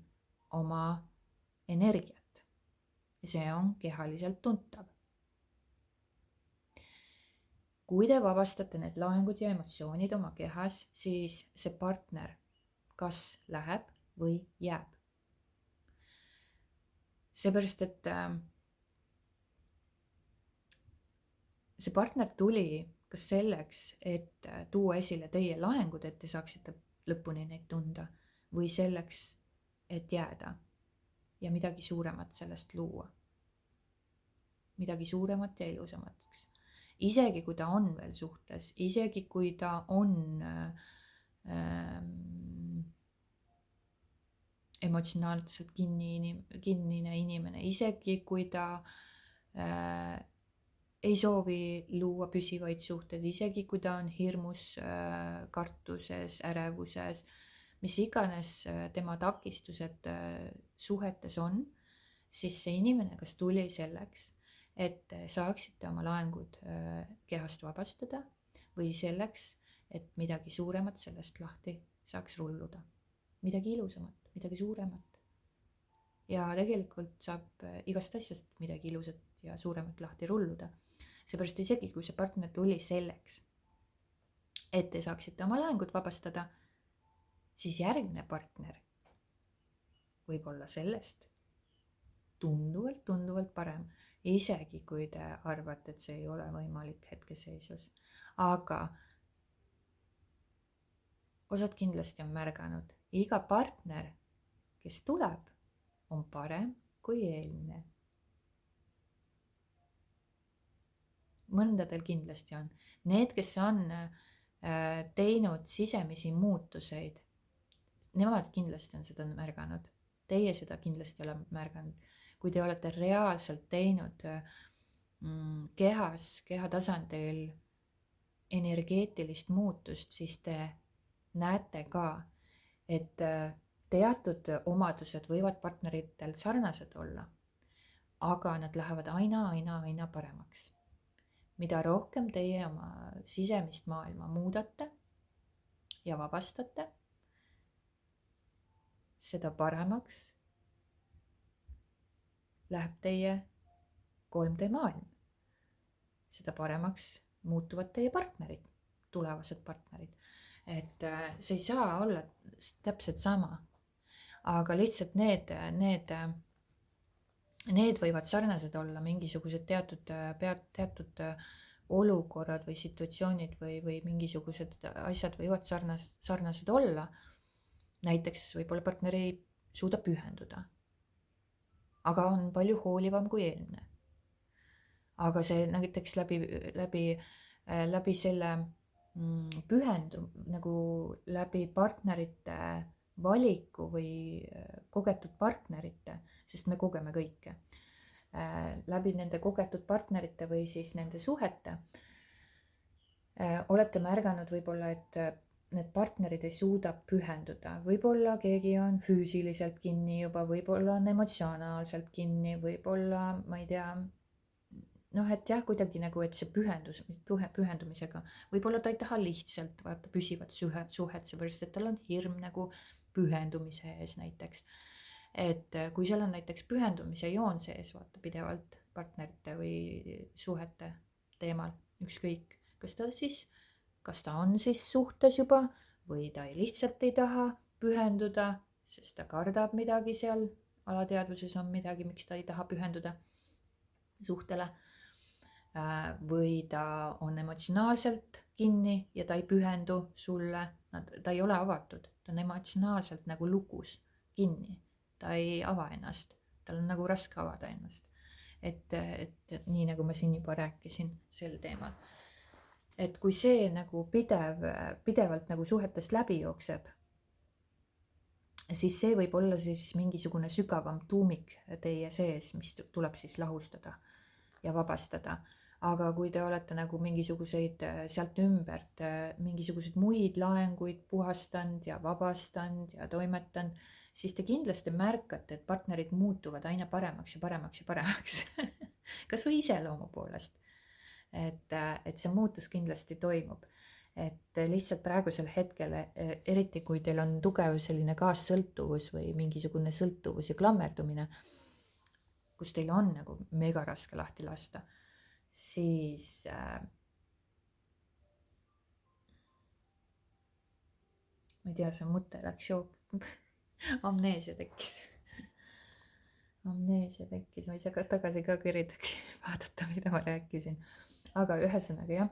S1: oma energiat ja see on kehaliselt tuntav. Kui te vabastate need laengud ja emotsioonid oma kehas, siis see partner kas läheb või jääb. Seepärast, et see partner tuli kas selleks, et tuua esile teie laengud, et te saaksite lõpuni neid tunda, või selleks, et jääda ja midagi suuremat sellest luua. Midagi suuremat ja ilusamat. Isegi kui ta on veel suhtes, isegi kui ta on emotsionaalselt kinnine inimene, isegi kui ta ei soovi luua püsivaid suhteid, isegi kui ta on hirmus, kartuses, ärevuses, mis iganes tema takistused suhetes on, siis see inimene kas tuli selleks, et saaksite oma laengud kehast vabastada või selleks, et midagi suuremat sellest lahti saaks rulluda. Midagi ilusamat, midagi suuremat. Ja tegelikult saab igast asjast midagi ilusat ja suuremat lahti rulluda. Seepärast isegi, kui see partner tuli selleks, et te saaksite oma laengud vabastada, siis järgmine partner võib olla sellest tunduvalt parem. Isegi kui te arvate, et see ei ole võimalik hetkeseisus. Aga osad kindlasti on märganud, iga partner, kes tuleb, on parem kui eelmine. Mõndadel kindlasti on. Need, kes on teinud sisemisi muutuseid, nemad kindlasti on seda märganud. Teie seda kindlasti ei ole märganud. Kui te olete reaalselt teinud keha tasandil energeetilist muutust, siis te näete ka, et teatud omadused võivad partneritel sarnased olla, aga nad lähevad aina paremaks. Mida rohkem teie oma sisemist maailma muudate ja vabastate, seda paremaks läheb teie 3D maailm. Seda paremaks muutuvad teie partnerid, tulevased partnerid. Et see ei saa olla täpselt sama, aga lihtsalt need võivad sarnased olla, mingisugused teatud olukorrad või situatsioonid või mingisugused asjad võivad sarnased olla. Näiteks võib-olla partner ei suuda pühenduda, aga on palju hoolivam kui eelmine. Aga see näiteks läbi selle nagu läbi partnerite valiku või kogetud partnerite, sest me kogeme kõike, läbi nende kogetud partnerite või siis nende suhete olete märganud võib-olla, et need partnerid ei suuda pühenduda, võib-olla keegi on füüsiliselt kinni juba, võib-olla on emotsionaalselt kinni, võib-olla ma ei tea, et jah, kuidagi nagu, et see pühendumisega, võib-olla ta ei taha lihtsalt vaata püsivat suhet, seepärast et tal on hirm nagu pühendumise ees näiteks. Et kui seal on näiteks pühendumise joon sees, vaata pidevalt partnerite või suhete teemal, ükskõik, kas ta on siis suhtes juba või ta lihtsalt ei taha pühenduda, sest ta kardab midagi seal, alateadvuses on midagi, miks ta ei taha pühenduda suhtele. Või ta on emotsionaalselt kinni ja ta ei pühendu sulle, ta ei ole avatud, ta on emotsionaalselt nagu lukus kinni, ta ei ava ennast, tal on nagu raske avada ennast. Et nii nagu ma siin juba rääkisin sel teemal. Et kui see nagu pidevalt nagu suhetest läbi jookseb, siis see võib olla siis mingisugune sügavam tuumik teie sees, mis tuleb siis lahustada ja vabastada. Aga kui te olete nagu mingisuguseid sealt ümbert, mingisuguseid muid laenguid puhastanud ja vabastanud ja toimetanud, siis te kindlasti märkate, et partnerid muutuvad aina paremaks ja paremaks ja paremaks. Kas või iseloomu poolest. Et see muutus kindlasti toimub. Et lihtsalt praegusel hetkel, eriti kui teil on tugev selline kaassõltuvus või mingisugune sõltuvus ja klammerdumine, kus teil on nagu mega raske lahti lasta, siis ma ei tea, see mõte läks amneesia tekkis, ma ei saa tagasi ka kõridagi vaadata, mida ma rääkisin. Aga ühesõnaga jah,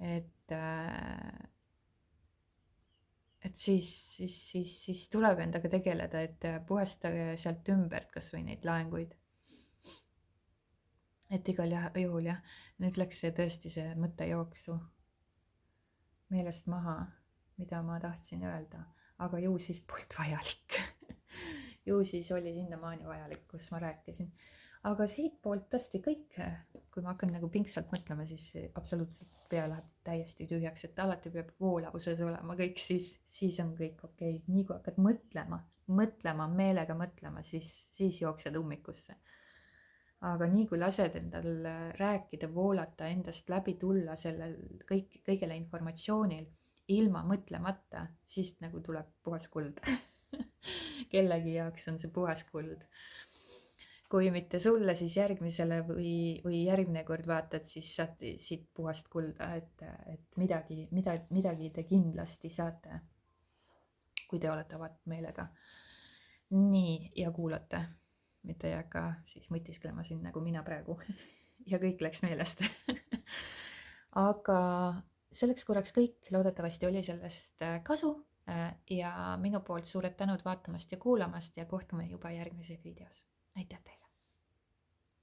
S1: et siis tuleb endaga tegeleda, et puhastage sealt ümbert kas või neid laenguid. Et igal juhul jah, nüüd läks see tõesti see mõttejooksu meelest maha, mida ma tahtsin öelda, aga ju siis polnud vajalik. Ju siis oli sinnamaani vajalik, kus ma rääkisin. Aga siit poolt tõesti kõik, kui ma hakkan nagu pingsalt mõtlema, siis absoluutselt pea läheb täiesti tühjaks, et alati peab voolavuses olema kõik, siis on kõik okei. Nii kui hakkad meelega mõtlema, siis jooksed ummikusse. Aga nii kui lased endal rääkida, voolata, endast läbi tulla sellel kõigele informatsioonil ilma mõtlemata, siis nagu tuleb puhas kuld. Kellegi jaoks on see puhas kuld. Kui mitte sulle, siis järgmisele või järgmine kord vaatad, siis saad siit puhast kulda, et midagi te kindlasti saate, kui te olete avatud meelega. Nii, ja kuulate. Mitte ei hakka siis mõtisklema siin nagu mina praegu ja kõik läks meelest. Aga selleks korraks kõik, loodetavasti oli sellest kasu ja minu poolt suured tänud vaatamast ja kuulamast ja kohtume juba järgmises videos. Aitäh teile!